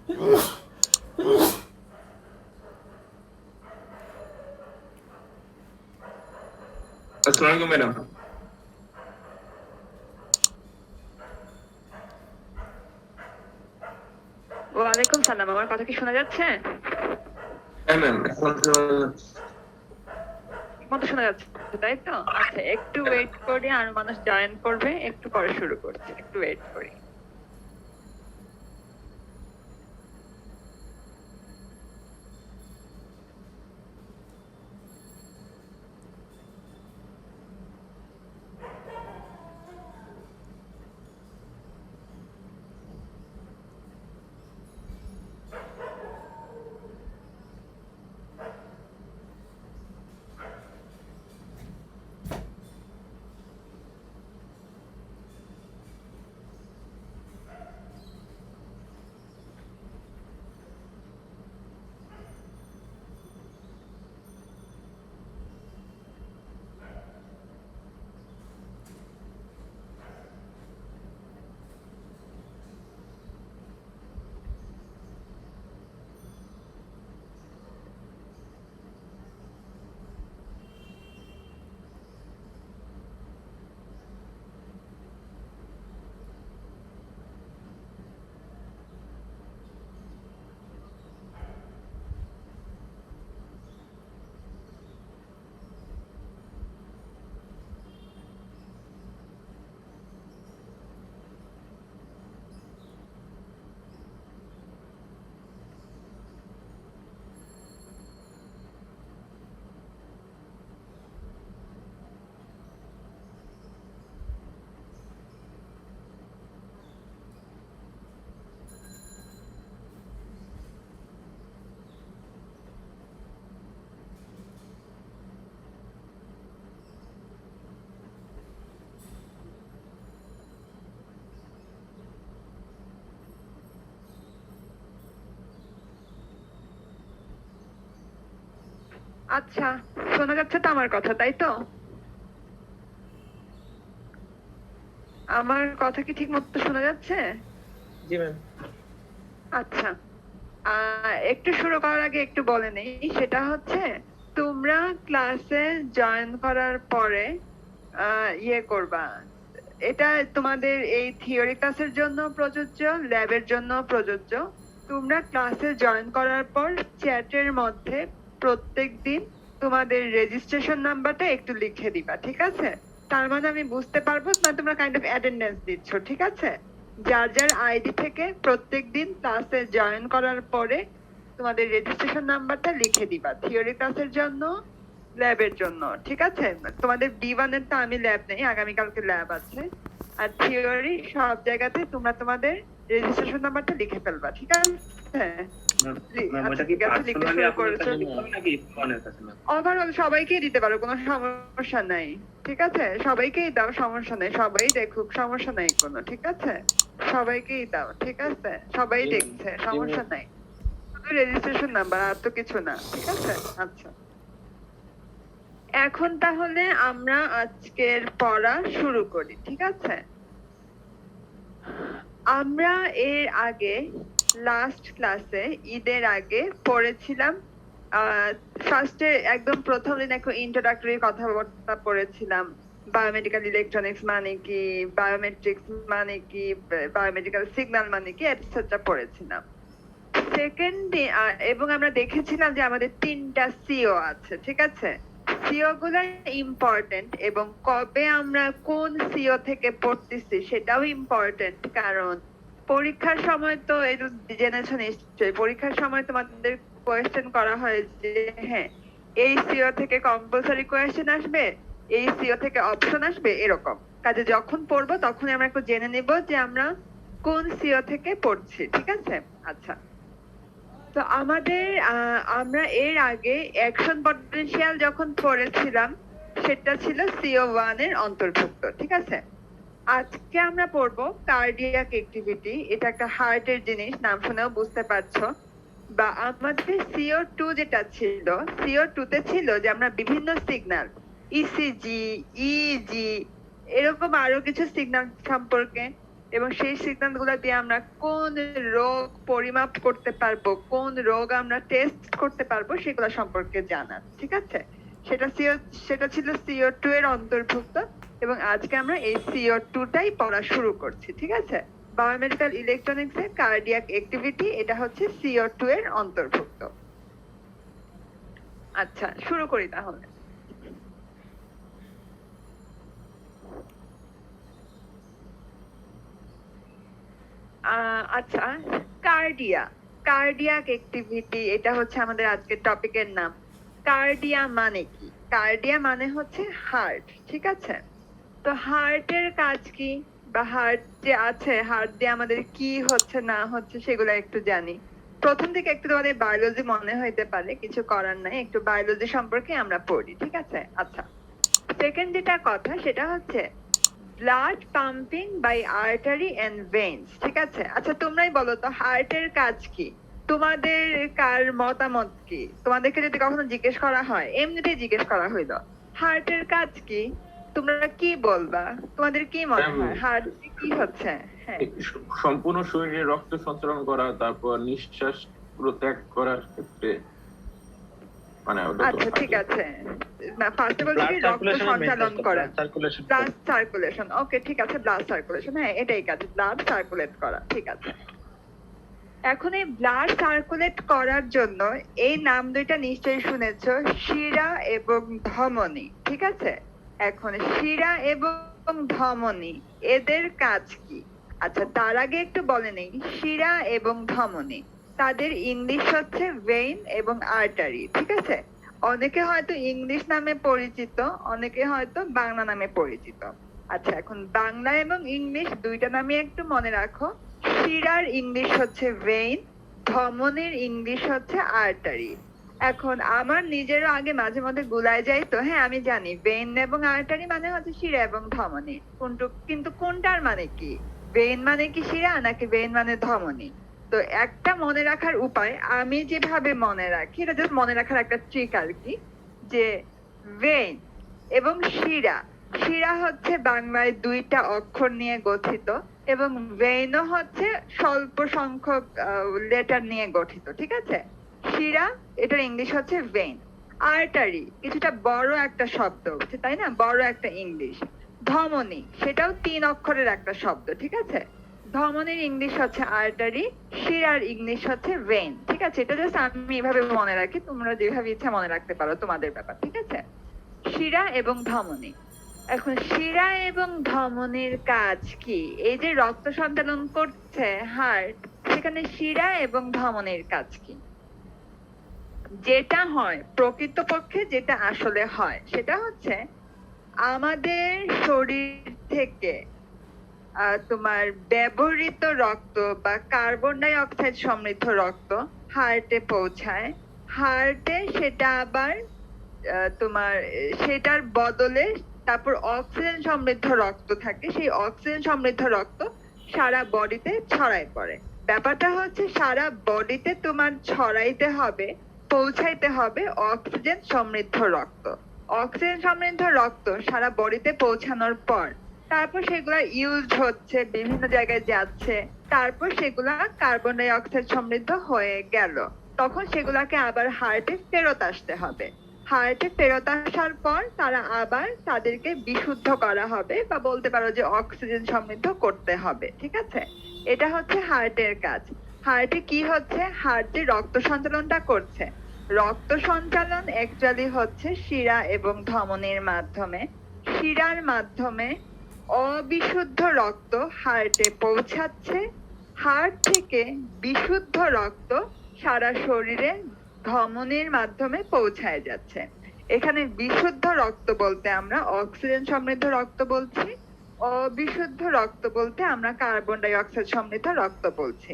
আসসালামু আলাইকুম ম্যাডাম। ওয়ালাইকুম সালাম। আমার কথা কি শোনা যাচ্ছে? হ্যাঁ ম্যাম, এখন তো ঠিক মতো শোনা যাচ্ছে, তাই তো? আচ্ছা, একটু ওয়েট করি, আর মানুষ জয়েন করবে, একটু পরে শুরু করছি, একটু ওয়েট করি। আচ্ছা, শোনা যাচ্ছে তো আমার কথা, তাই তো? আমার কথা কি ঠিক মতো শোনা যাচ্ছে? জি ম্যাম। আচ্ছা, একটু শুরু করার আগে একটু বলে নেই, সেটা হচ্ছে তোমরা ক্লাসে জয়েন করার পরে ইয়ে করবা। এটা তোমাদের এই থিওরি ক্লাসের জন্য প্রযোজ্য, ল্যাবের জন্য প্রযোজ্য। তোমরা ক্লাসে জয়েন করার পর চ্যাটের মধ্যে প্রত্যেকদিন তোমাদের রেজিস্ট্রেশন নাম্বারটা একটু লিখে দিবা, ঠিক আছে? তার মানে আমি বুঝতে পারবো না তোমরা কাইন্ড অফ অ্যাটেন্ডেন্স দিচ্ছ, ঠিক আছে? যার যার আইডি থেকে প্রত্যেকদিন ক্লাসে জয়েন করার পরে তোমাদের রেজিস্ট্রেশন নাম্বারটা লিখে দিবা, থিওরি ক্লাসের জন্য, ল্যাবের জন্য, ঠিক আছে? তোমাদের B1 এর তো আমি ল্যাব নেই, আগামীকালকে ল্যাব আছে। আর থিওরি সব জায়গাতে তোমরা তোমাদের রেজিস্ট্রেশন নাম্বারটা লিখে ফেলবা, ঠিক আছে? ওভারঅল সবাইকেই দিতে পারো, কোনো সমস্যা নাই, ঠিক আছে? সবাইকেই দাও, সমস্যা নেই, সবাই দেখুক, সমস্যা নাই কোনো, ঠিক আছে? সবাইকেই দাও, ঠিক আছে? সবাই দেখছে, সমস্যা নাই। শুধু রেজিস্ট্রেশন নাম্বার, আর তো কিছু না, ঠিক আছে? আচ্ছা, এখন তাহলে আমরা আজকের পড়া শুরু করি, ঠিক আছে? আমরা এর আগে লাস্ট ক্লাসে ঈদের আগে পড়েছিলাম, ফার্স্টে একদম প্রথম দিন একটা ইন্ট্রোডাক্টরি কথাবার্তা পড়েছিলাম। বায়োমেডিক্যাল ইলেকট্রনিক্স মানে কি, বায়োমেট্রিক্স মানে কি, বায়োমেডিক্যাল সিগন্যাল মানে কি, এটসেট্রা পড়েছিলাম। সেকেন্ড দিন এবং আমরা দেখেছিলাম যে আমাদের 3টা সিও আছে, ঠিক আছে? সিও গুলো ইম্পর্টেন্ট, এবং কবে আমরা কোন সিও থেকে পড়তেছি সেটাও ইম্পর্টেন্ট, কারণ পরীক্ষার সময় তো এটা জেনেছো নিশ্চয়ই, পরীক্ষার সময় তোমাদের কোয়েশ্চেন করা হয় যে হ্যাঁ এই সিও থেকে কম্পালসরি কোয়েশ্চেন আসবে, এই সিও থেকে অপশন আসবে, এরকম। কাজে যখন পড়বো তখনই আমরা একটু জেনে নিব যে আমরা কোন সিও থেকে পড়ছি, ঠিক আছে? আচ্ছা, তো আমাদের আমরা এর আগে অ্যাকশন পটেনশিয়াল যখন পড়েছিলাম সেটা ছিল CO1 এর অন্তর্ভুক্ত, ঠিক আছে? আজকে আমরা পড়বো কার্ডিয়াক অ্যাক্টিভিটি। এটা একটা হার্টের জিনিস, নাম শুনেও বুঝতে পারছো। বা আমাদের CO2 যেটা ছিল, CO2 তে ছিল যে আমরা বিভিন্ন সিগন্যাল, ECG, EEG, এরকম আরো কিছু সিগন্যাল সম্পর্কে এবং সেই সিদ্ধান্তগুলো দিয়ে আমরা কোন রোগ পরিমাপ করতে পারবো, কোন রোগ আমরা টেস্ট করতে পারবো সেগুলো সম্পর্কে জানা। ঠিক আছে, সেটা ছিল CO2 এর অন্তর্ভুক্ত এবং আজকে আমরা এই CO2 টাই পড়া শুরু করছি। ঠিক আছে, বায়োমেডিক্যাল ইলেকট্রনিক্স এর কার্ডিয়াক অ্যাক্টিভিটি, এটা হচ্ছে CO2 এর অন্তর্ভুক্ত। আচ্ছা, শুরু করি তাহলে। আচ্ছা, কার্ডিয়াক অ্যাক্টিভিটি, এটা হচ্ছে আমাদের আজকের টপিকের নাম। কার্ডিয়া মানে কি? কার্ডিয়া মানে হচ্ছে হার্ট। ঠিক আছে, তো হার্টের কাজ কি, বা হার্ট যে আছে, হার্ট দিয়ে আমাদের কি হচ্ছে না হচ্ছে সেগুলো একটু জানি। প্রথম থেকে একটু তোমাদের বায়োলজি মনে হইতে পারে, কিছু করার নাই, একটু বায়োলজি সম্পর্কে আমরা পড়ি। ঠিক আছে, আচ্ছা, সেকেন্ড যেটা কথা সেটা হচ্ছে blood pumping by artery and veins. ঠিক আছে, আচ্ছা তোমরাই বলো তো হার্টের কাজ কি? তোমাদের কার মতামত কি? তোমাদেরকে যদি কখনো জিজ্ঞেস করা হয়, এমনিতেই জিজ্ঞেস করা হইলো হার্টের কাজ কি, তোমরা কি বলবা? তোমাদের কি মনে হয় হার্ট কি হচ্ছে? হ্যাঁ, সম্পূর্ণ শরীরে রক্ত সঞ্চালন করা, তারপর নিঃশ্বাস ত্যাগ করার ক্ষেত্রে, মানে আচ্ছা ঠিক আছে, না ফার্স্ট অফ অল কি রক্ত সঞ্চালন করা, ব্লাড সার্কুলেশন। ওকে ঠিক আছে, ব্লাড সার্কুলেশন, হ্যাঁ এটাই কাজ, ব্লাড সার্কুলেট করা। ঠিক আছে, এখন এই ব্লাড সার্কুলেট করার জন্য এই নাম দুইটা নিশ্চয়ই শুনেছো, শিরা এবং ধমনী। ঠিক আছে, এখন শিরা এবং ধমনী এদের কাজ কি? আচ্ছা তার আগে একটু বলে নেই, শিরা এবং ধমনী তাদের ইংলিশ হচ্ছে ভেইন এবং আর্টারি। ঠিক আছে, অনেকে হয়তো ইংলিশ নামে পরিচিত, অনেকে হয়তো বাংলা নামে পরিচিত। আচ্ছা, এখন বাংলা এবং ইংলিশ দুইটা নামে একটু মনে রাখো। শিরার ইংলিশ হচ্ছে ভেইন, ধমনীর ইংলিশ হচ্ছে আর্টারি। এখন আমার নিজেরও আগে মাঝে মধ্যে গুলায় যাই, তো হ্যাঁ আমি জানি ভেইন এবং আর্টারি মানে হচ্ছে শিরা এবং ধমনী, কিন্তু কোনটার মানে কি? ভেইন মানে কি শিরা, নাকি ভেইন মানে ধমনী? তো একটা মনে রাখার উপায়, আমি যেভাবে মনে রাখি, এটা জাস্ট মনে রাখার একটা ট্রিক আর কি, যে ভেইন এবং শিরা, শিরা হচ্ছে বাংলায় দুইটা অক্ষর নিয়ে গঠিত এবং ভেইনও হচ্ছে স্বল্প সংখ্যক লেটার নিয়ে গঠিত। ঠিক আছে, শিরা এটার ইংলিশ হচ্ছে ভেইন। আর্টারি কিছুটা বড় একটা শব্দ, তাই না, বড় একটা ইংলিশ। ধমনী সেটাও 3 অক্ষরের একটা শব্দ। ঠিক আছে, ধমনীর ইংলিশ হচ্ছে আর্টারি, শিরার ইংলিশ হচ্ছে ভেইন। ঠিক আছে, এটা জাস্ট আমি এইভাবে মনে রাখি, তোমরা যেভাবে ইচ্ছা মনে রাখতে পারো, তোমাদের ব্যাপার। ঠিক আছে, শিরা এবং ধমনী। এখন শিরা এবং ধমনীর কাজ কি? এই যে রক্ত সঞ্চালন করছে হার্ট, সেখানে শিরা এবং ধমনীর কাজ কি? যেটা হয় প্রকৃতপক্ষে, যেটা আসলে হয় সেটা হচ্ছে আমাদের শরীর থেকে তোমার ব্যবহৃত রক্ত বা কার্বন ডাই অক্সাইড সমৃদ্ধ রক্ত হার্টে পৌঁছায়। হার্টে সেটা আবার তোমার সেটার বদলে তারপর অক্সিজেন সমৃদ্ধ রক্ত থাকে, সেই অক্সিজেন সমৃদ্ধ রক্ত সারা বডিতে ছড়ায় পড়ে। ব্যাপারটা হচ্ছে সারা বডিতে তোমার ছড়াইতে হবে, পৌঁছাইতে হবে অক্সিজেন সমৃদ্ধ রক্ত। অক্সিজেন সমৃদ্ধ রক্ত সারা বডিতে পৌঁছানোর পর তারপর সেগুলা ইউজ হচ্ছে, বিভিন্ন জায়গায় যাচ্ছে, তারপর সেগুলা কার্বন ডাই অক্সাইড সমৃদ্ধ হয়ে গেল, তখন সেগুলাকে আবার হার্টে ফেরত আসতে হবে। হার্টে ফেরত আসার পর তারা আবার তাদেরকে বিশুদ্ধ করা হবে, বা বলতে পারো যে অক্সিজেন সমৃদ্ধ করতে হবে। ঠিক আছে, এটা হচ্ছে হার্টের কাজ। হার্টে কি হচ্ছে? হার্টে রক্ত সঞ্চালনটা করছে। রক্ত সঞ্চালন অ্যাকচুয়ালি হচ্ছে শিরা এবং ধমনীর মাধ্যমে। শিরার মাধ্যমে অবিশুদ্ধ রক্ত হার্টে পৌঁছাচ্ছে, হার্ট থেকে বিশুদ্ধ রক্ত সারা শরীরে ধমনীর মাধ্যমে পৌঁছায় যাচ্ছে। এখানে বিশুদ্ধ রক্ত বলতে আমরা অক্সিজেন সমৃদ্ধ রক্ত বলছি, অবিশুদ্ধ রক্ত বলতে আমরা কার্বন ডাই অক্সাইড সমৃদ্ধ রক্ত বলছি।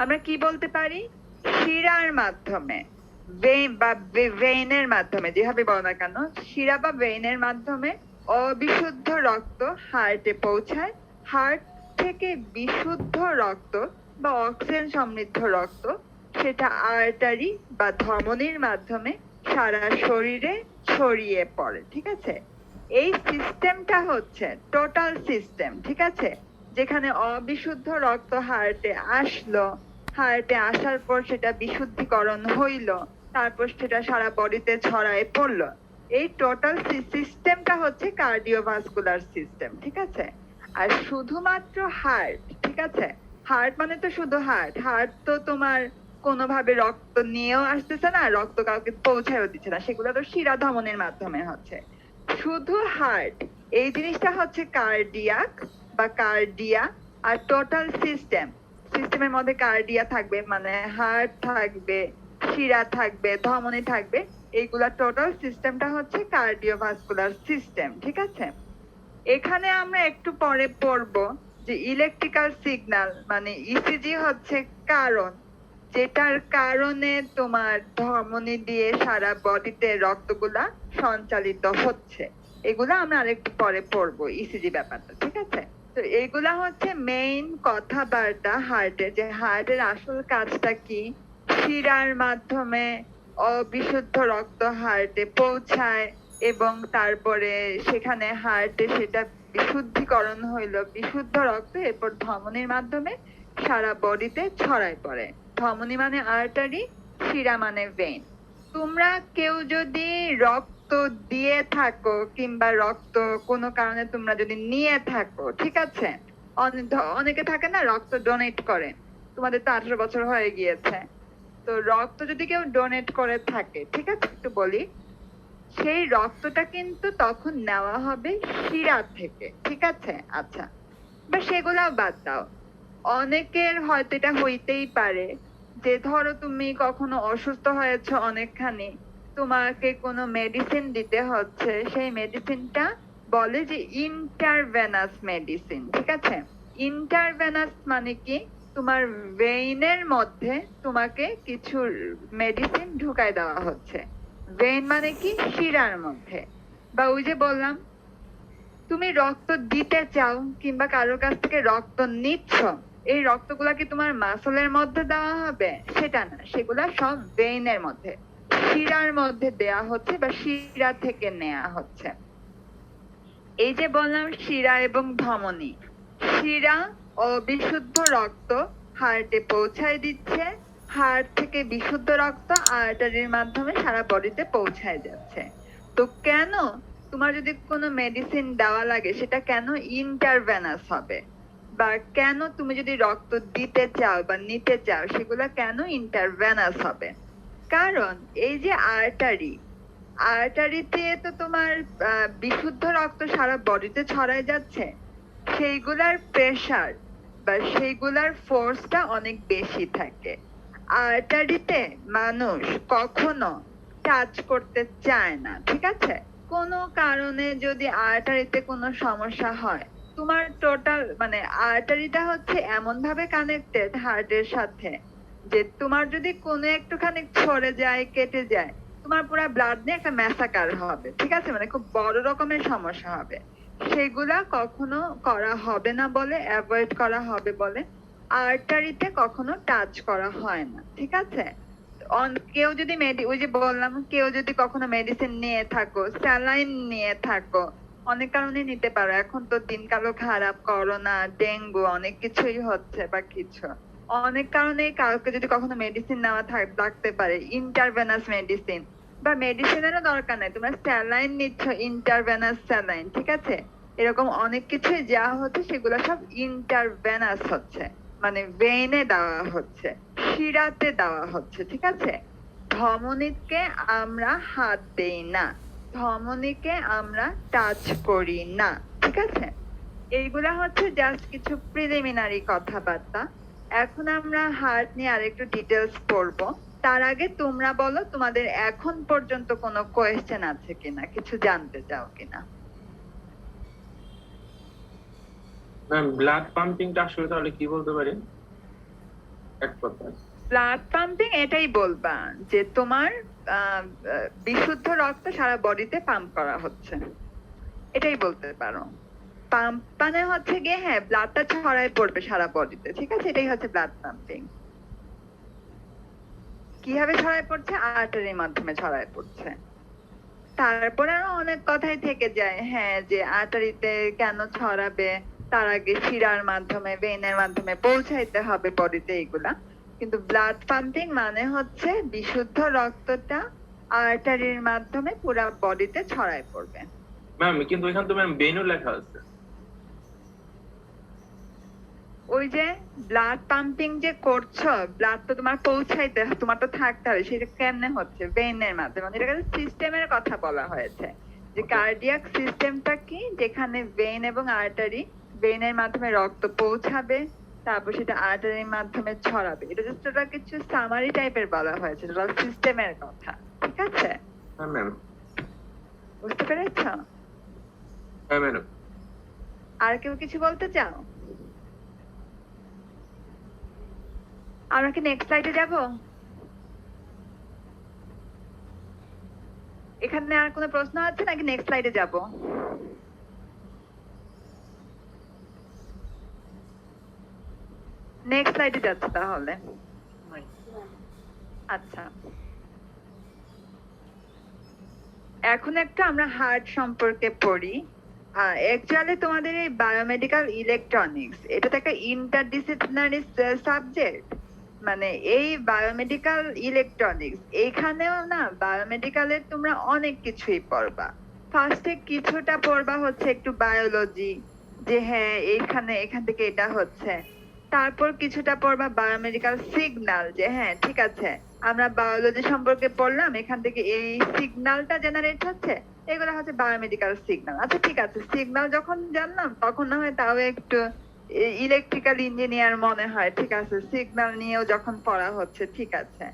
আমরা কি বলতে পারি? শিরার মাধ্যমে, ভেইনের মাধ্যমে, যেভাবে বলো না কেন, শিরা বা ভেইনের মাধ্যমে অবিশুদ্ধ রক্ত হার্টে পৌঁছায়। হার্ট থেকে বিশুদ্ধ রক্ত বা অক্সিজেন সমৃদ্ধ রক্ত সেটা আর্টারি বা ধমনীর মাধ্যমে সারা শরীরে ছড়িয়ে পড়ে। ঠিক আছে, এই সিস্টেমটা হচ্ছে টোটাল সিস্টেম। ঠিক আছে, যেখানে অবিশুদ্ধ রক্ত হার্টে আসলো, হার্টে আসার পর সেটা বিশুদ্ধিকরণ হইলো, তারপর সেটা সারা বডিতে ছড়ায় পড়লো। এই টোটাল সিস্টেমটা হচ্ছে কার্ডিওভাস্কুলার সিস্টেম, ঠিক আছে? আর শুধুমাত্র হার্ট, ঠিক আছে? হার্ট মানে তো শুধু হার্ট, হার্ট তো তোমার কোনোভাবে রক্ত নিয়েও আসতেছে না, রক্ত কাউকে পৌঁছায়ও দিচ্ছে না, সেগুলো তো শিরা ধমনির মাধ্যমে হচ্ছে। শুধু হার্ট, এই জিনিসটা হচ্ছে কার্ডিয়াক বা কার্ডিয়া। আর টোটাল সিস্টেমের মধ্যে কার্ডিয়া থাকবে, মানে হার্ট থাকবে, শিরা থাকবে, ধমনী থাকবে, এইগুলা টোটাল সিস্টেমটা হচ্ছে কার্ডিওভাস্কুলার সিস্টেম, ঠিক আছে? এখানে আমরা একটু পরে পড়বো যে ইলেকট্রিক্যাল সিগন্যাল মানে ইসিজি হচ্ছে কারণ, যেটার কারণে তোমার ধমনী দিয়ে সারা বডিতে রক্তগুলা সঞ্চালিত হচ্ছে। এগুলা আমরা আরেকটু পরে পড়বো ইসিজি ব্যাপারটা, ঠিক আছে? তো এগুলা হচ্ছে মেইন কথাবার্তা হার্টের, যে হার্টের আসল কাজটা কি, শিরার মাধ্যমে অবিশুদ্ধ রক্ত হার্টে পৌঁছায় এবং তারপরে সেখানে হার্টে সেটা বিশুদ্ধিকরণ হইলো, বিশুদ্ধ রক্ত এরপর ধমনীর মাধ্যমে সারা বডিতে ছড়ায় পড়ে। ধমনী মানে আর্টারি, শিরা মানে ভেইন। তোমরা কেউ যদি রক্ত দিয়ে থাকো কিংবা রক্ত কোনো কারণে তোমরা যদি নিয়ে থাকো, ঠিক আছে? অনেকে থাকে না রক্ত ডোনেট করে, তোমাদের তো 18 বছর হয়ে গিয়েছে, তো রক্ত যদি কেউ ডোনেট করে থাকে, ঠিক আছে, একটু বলি, সেই রক্তটা কিন্তু তখন নেওয়া হবে শিরা থেকে, ঠিক আছে? আচ্ছা, বা সেগুলাও বাদ দাও, অনেকের হয়তো এটা হইতেই পারে যে ধরো তুমি কখনো অসুস্থ হয়েছো অনেকখানি, তোমাকে কোনো মেডিসিন দিতে হচ্ছে, সেই মেডিসিনটা বলে যে ইন্টারভেনাস মেডিসিন, ঠিক আছে? ইন্টারভেনাস মানে কি, তোমার ভেইনের মধ্যে তোমাকে কিছু মেডিসিন ঢুকায় দেওয়া হচ্ছে। ভেইন মানে কি, শিরার মধ্যে। বা ওই যে বললাম, তুমি রক্ত দিতে চাও কিংবা কারোর কাছ থেকে রক্ত নিচ্ছ, এই রক্তগুলা কি তোমার মাসলের মধ্যে দেওয়া হবে? সেটা না, সেগুলা সব ভেইনের মধ্যে, শিরার মধ্যে দেয়া হচ্ছে বা শিরা থেকে নেওয়া হচ্ছে। এই যে বললাম শিরা এবং ধমনী, শিরা ও বিশুদ্ধ রক্ত হার্টে পৌঁছায় দিচ্ছে, হার্ট থেকে বিশুদ্ধ রক্ত আর্টারির মাধ্যমে সারা বডিতে পৌঁছায় যাচ্ছে। তো কেন তোমার যদি কোনো মেডিসিন দেওয়া লাগে সেটা কেন ইন্টারভেনাস হবে, বা কেন তুমি যদি রক্ত দিতে চাও বা নিতে চাও সেগুলা কেন ইন্টারভেনাস হবে? কারণ এই যে আর্টারিতে তো তোমার বিশুদ্ধ রক্ত সারা বডিতে ছড়ায় যাচ্ছে, সেইগুলার প্রেসার বা সেইগুলার ফোর্সটা অনেক বেশি থাকে। আর্টারিতে মানুষ কখনো টাচ করতে চায় না, ঠিক আছে? কোনো কারণে যদি আর্টারিতে কোনো সমস্যা হয়, তোমার টোটাল মানে আর্টারিটা হচ্ছে এমন ভাবে কানেক্টেড হার্টের সাথে যে তোমার যদি কোনো একটুখানি ছড়ে যায়, কেটে যায়, তোমার পুরো ব্লাড নিয়ে একটা ম্যাসাকার হবে, ঠিক আছে? মানে খুব বড় রকমের সমস্যা হবে। সেগুলা কখনো করা হবে না বলে, অ্যাভয়েড করা হবে বলে আর্টারিতে কখনো টাচ করা হয় না, ঠিক আছে? কেউ যদি ওই যে বললাম, কেউ যদি কখনো মেডিসিন নিয়ে থাকো, স্যালাইন নিয়ে থাকো, অনেক কারণে নিতে পারো, এখন তো দিনকালও খারাপ, করোনা, ডেঙ্গু অনেক কিছুই হচ্ছে বা কিছু, অনেক কারণে কাউকে যদি কখনো মেডিসিন নেওয়া লাগতে পারে, ইন্টারভেনাস মেডিসিন, বা মেডিসিনেরও দরকার নাই, তোমরা স্যালাইন নিচ্ছ, ইন্টারভেনাস স্যালাইন, ঠিক আছে? এরকম অনেক কিছুই যা হচ্ছে সেগুলো সব ইন্টারভেনাস হচ্ছে, মানে ভেইনে দেওয়া হচ্ছে, শিরাতে দেওয়া হচ্ছে, ঠিক আছে? ধমনীকে আমরা হাত দেই না, ধমনীকে আমরা টাচ করি না, ঠিক আছে? এইগুলা হচ্ছে জাস্ট কিছু প্রিলিমিনারি কথাবার্তা। এখন আমরা হার্ট নিয়ে আরেকটু ডিটেলস পড়বো। তার আগে তোমরা বলো তোমাদের এখন পর্যন্ত কোনো কোয়েশ্চেন আছে কিনা, কিছু জানতে চাও কিনা? ম্যাম, ব্লাড পাম্পিংটা আসলে তাহলে কি বলতে পারি এক কথায়? ব্লাড পাম্পিং এটাই বলবা যে তোমার বিশুদ্ধ রক্ত সারা বডিতে পাম্প করা হচ্ছে, এটাই বলতে পারো। পাম্প মানে হচ্ছে গিয়ে, হ্যাঁ, ব্লাডটা ছড়ায় পড়বে সারা বডিতে, ঠিক আছে? এটাই হচ্ছে ব্লাড পাম্পিং। কিভাবে ছড়ায় পড়ছে? আর্টারির মাধ্যমে ছড়ায় পড়ছে। তারপরে আরো অনেক কথাই থেকে যায়, হ্যাঁ, যে আর্টারিতে কেন ছড়াবে, তার আগে শিরার মাধ্যমে ভেইনের মাধ্যমে পৌঁছাইতে হবে বডিতে এগুলা। কিন্তু ব্লাড পাম্পিং মানে হচ্ছে বিশুদ্ধ রক্তটা আর্টারির মাধ্যমে পুরো বডিতে ছড়ায় পড়বে। ম্যাম কিন্তু এখানে তো ম্যাম বেনও লেখা আছে। ওই যে ব্লাড পাম্পিং যে করছো, ব্লাড তো তোমার পৌঁছাইতে, তোমার তো থাকতে হবে, সেটা কেমনে হচ্ছে? ভেইনের মাধ্যমে। মানে এটাকে সিস্টেমের কথা বলা হয়েছে, যে কার্ডিয়াক সিস্টেমটা কি, যেখানে ভেইন এবং আর্টারি, ভেইনের মাধ্যমে রক্ত পৌঁছাবে, তারপর সেটা আর্টারির মাধ্যমে ছড়াবে। এটা জাস্ট ওটা কিছু সামারি টাইপের বলা হয়েছে, টোটাল সিস্টেমের কথা। ঠিক আছে, হ্যাঁ ম্যাম। বুঝতে পেরেছো? হ্যাঁ ম্যাডাম। আর কেউ কিছু বলতে চাও? আমরা কি নেক্সট স্লাইডে যাব? এখানে আর কোনো প্রশ্ন আছে নাকি নেক্সট স্লাইডে যাব? নেক্সট স্লাইডে যাচ্ছে তাহলে। আচ্ছা, এখন একটু আমরা হার্ট সম্পর্কে পড়ি। অ্যাকচুয়ালি তোমাদের এই বায়োমেডিক্যাল ইলেকট্রনিক্স, এটা তো একটা ইন্টারডিসিপ্লিনারি সাবজেক্ট। মানে এই বায়োমেডিক্যাল ইলেকট্রনিক্স, এইখানেও না বায়োমেডিক্যালের তোমরা অনেক কিছুই পড়বা। ফার্স্টে কিছুটা পড়বা হচ্ছে একটু বায়োলজি, যে হ্যাঁ এইখানে এখান থেকে এটা হচ্ছে। তারপর কিছুটা পড়বা বায়োমেডিক্যাল সিগন্যাল, যে হ্যাঁ ঠিক আছে আমরা বায়োলজি সম্পর্কে পড়লাম, এখান থেকে এই সিগন্যালটা জেনারেট হচ্ছে, এগুলো হচ্ছে বায়োমেডিক্যাল সিগন্যাল। আচ্ছা ঠিক আছে, সিগন্যাল যখন জানলাম তখন না হয় তাও একটু ইলেকট্রিক্যাল ইঞ্জিনিয়ার মনে হয়, ঠিক আছে সিগন্যাল নিয়েও যখন পড়া হচ্ছে ঠিক আছে।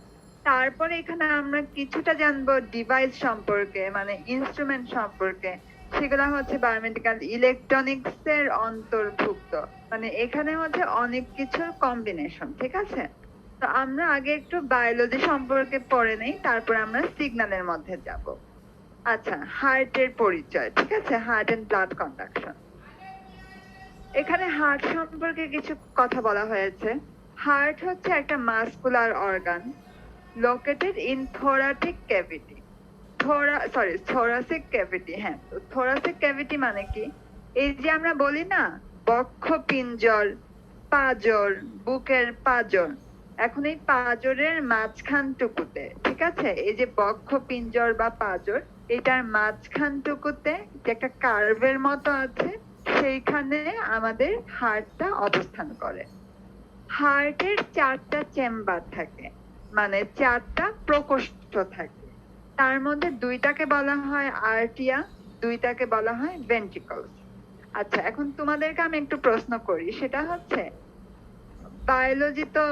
তারপরে এখানে আমরা কিছুটা জানবো ডিভাইস সম্পর্কে, মানে ইনস্ট্রুমেন্ট সম্পর্কে, সেগুলো হচ্ছে বায়োমেডিক্যাল ইলেকট্রনিক্স এর অন্তর্ভুক্ত। মানে এখানে হচ্ছে অনেক কিছুর কম্বিনেশন। ঠিক আছে, তো আমরা আগে একটু বায়োলজি সম্পর্কে পড়ে নেই, তারপর আমরা সিগন্যালের মধ্যে যাব। আচ্ছা, হার্টের পরিচয়। ঠিক আছে, হার্ট এন্ড ব্লাড কন্ডাকশন। এখানে হার্ট সম্পর্কে কিছু কথা বলা হয়েছে। হার্ট হচ্ছে একটা muscular organ located in thoracic cavity. Thoracic cavity. হ্যাঁ, তো থোরাসিক ক্যাভিটি মানে কি? এই যে আমরা বলি না বক্ষ পিঞ্জর, পাঁজর, বুকের পাঁজর, এখন এই পাঁজরের মাঝখানটুকুতে, ঠিক আছে, এই যে বক্ষ পিঞ্জর বা পাঁজর, এটার মাঝখানটুকুতে যে একটা কার্ভের মতো আছে, সেইখানে আমাদের হার্টটা অবস্থান করে। হার্টের 4টা চেম্বার থাকে, মানে 4টা প্রকোষ্ঠ থাকে। তার মধ্যে 2টাকে বলা হয় আর্টিয়া, 2টাকে বলা হয় ভেন্ট্রিকলস। আচ্ছা, এখন তোমাদেরকে আমি একটু প্রশ্ন করি, সেটা হচ্ছে বায়োলজি তো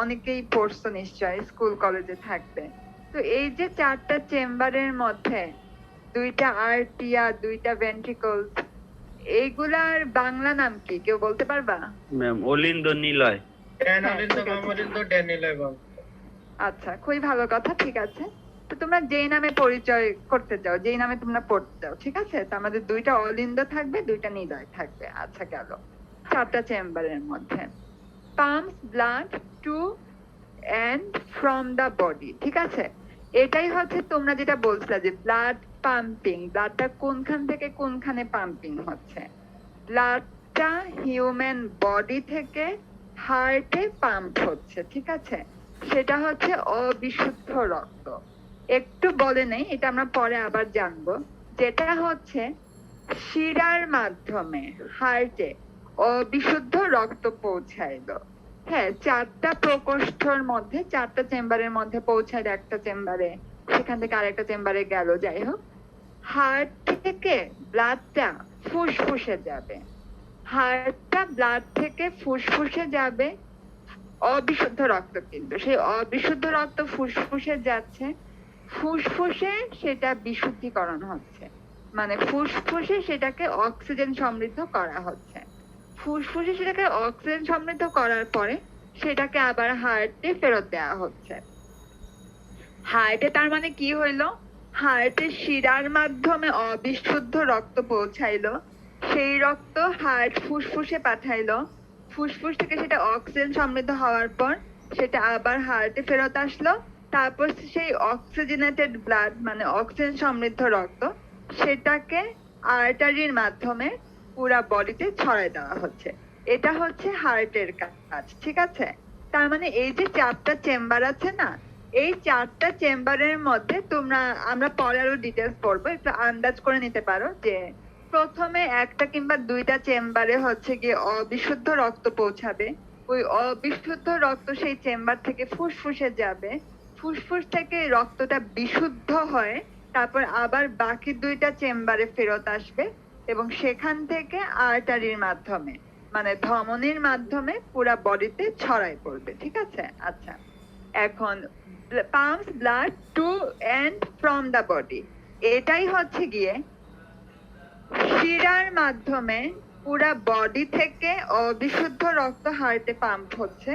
অনেকেই পড়ছো নিশ্চয়, স্কুল কলেজে থাকবে। তো এই যে 4টা চেম্বারের মধ্যে 2টা আর্টিয়া, 2টা ভেন্ট্রিকলস, এইগুলার বাংলা নাম কি কেউ বলতে পারবা? ম্যাম অলিন্দ নিলয়। আচ্ছা, খুবই ভালো কথা। ঠিক আছে, তো তোমরা যেই নামে পরিচয় করতে চাও, যেই নামে তোমরা পড়তে চাও, ঠিক আছে, তো আমাদের 2টা অলিন্দ থাকবে, 2টা নিলয় থাকবে। আচ্ছা, গেল 4টা চেম্বারের মধ্যে। Pumps blood to and from the body. ঠিক আছে, এটাই হচ্ছে তোমরা যেটা বলছিলা যে ব্লাড পাম্পিং, ব্লাডটা কোনখান থেকে কোনখানে পাম্পিং হচ্ছে। ব্লাডটা হিউম্যান বডি থেকে হার্টে পাম্প হচ্ছে। ঠিক আছে, সেটা হচ্ছে অবিশুদ্ধ রক্ত। একটু বলে নেই, এটা আমরা পরে আবার জানবো। যেটা হচ্ছে শিরার মাধ্যমে হার্টে অবিশুদ্ধ রক্ত পৌঁছাইলো। হ্যাঁ, 4টা প্রকোষ্ঠর মধ্যে, 4টা চেম্বারের মধ্যে পৌঁছাইলো, একটা চেম্বারে, সেখান থেকে আরেকটা চেম্বারে গেল। যাই হোক, হার্ট থেকে ব্লাডটা ফুসফুসে যাবে, হার্টটা ব্লাড থেকে ফুসফুসে যাবে অবিশুদ্ধ রক্ত, কিন্তু সেই অবিশুদ্ধ রক্ত ফুসফুসে যাচ্ছে, ফুসফুসে সেটা বিশুদ্ধীকরণ হচ্ছে, মানে ফুসফুসে সেটাকে অক্সিজেন সমৃদ্ধ করা হচ্ছে। ফুসফুসে সেটাকে অক্সিজেন সমৃদ্ধ করার পরে সেটাকে আবার হার্টে ফেরত দেওয়া হচ্ছে। হার্টে তার মানে কি হইলো? হার্টে শিরার মাধ্যমে অবিশুদ্ধ রক্ত পৌঁছাইলো, সেই রক্ত হার্ট ফুসফুসে পাঠাইলো, ফুসফুস থেকে সেটা অক্সিজেন সমৃদ্ধ হওয়ার পর সেটা আবার হার্টে ফেরত আসলো। তারপর সেই অক্সিজেনেটেড ব্লাড, মানে অক্সিজেন সমৃদ্ধ রক্ত, সেটাকে আর্টারির মাধ্যমে পুরা বডিতে ছড়াই দেওয়া হচ্ছে। এটা হচ্ছে হার্টের কাজ, ঠিক আছে? তার মানে এই যে 4টা চেম্বার আছে না, এই 4টা চেম্বারের মধ্যে আমরা পরে আরো ডিটেলস পড়বো, একটু আন্দাজ করে নিতে পারো যে প্রথমে 1টা কিংবা 2টা চেম্বারে হচ্ছে গিয়ে অবিশুদ্ধ রক্ত পৌঁছাবে। ওই অবিশুদ্ধ রক্ত সেই চেম্বার থেকে ফুসফুসে যাবে, ফুসফুস থেকে রক্তটা বিশুদ্ধ হয়ে তারপর আবার বাকি 2টা চেম্বারে ফেরত আসবে এবং সেখান থেকে আর্টারির মাধ্যমে মানে ধমনীর মাধ্যমে পুরা বডিতে ছড়াই পড়বে, ঠিক আছে? আচ্ছা, এখন pumps blood to and from the body, এটাই হচ্ছে গিয়ে শিরার মাধ্যমে পুরা বডি থেকে অবিশুদ্ধ রক্ত হার্টে পাম্প হচ্ছে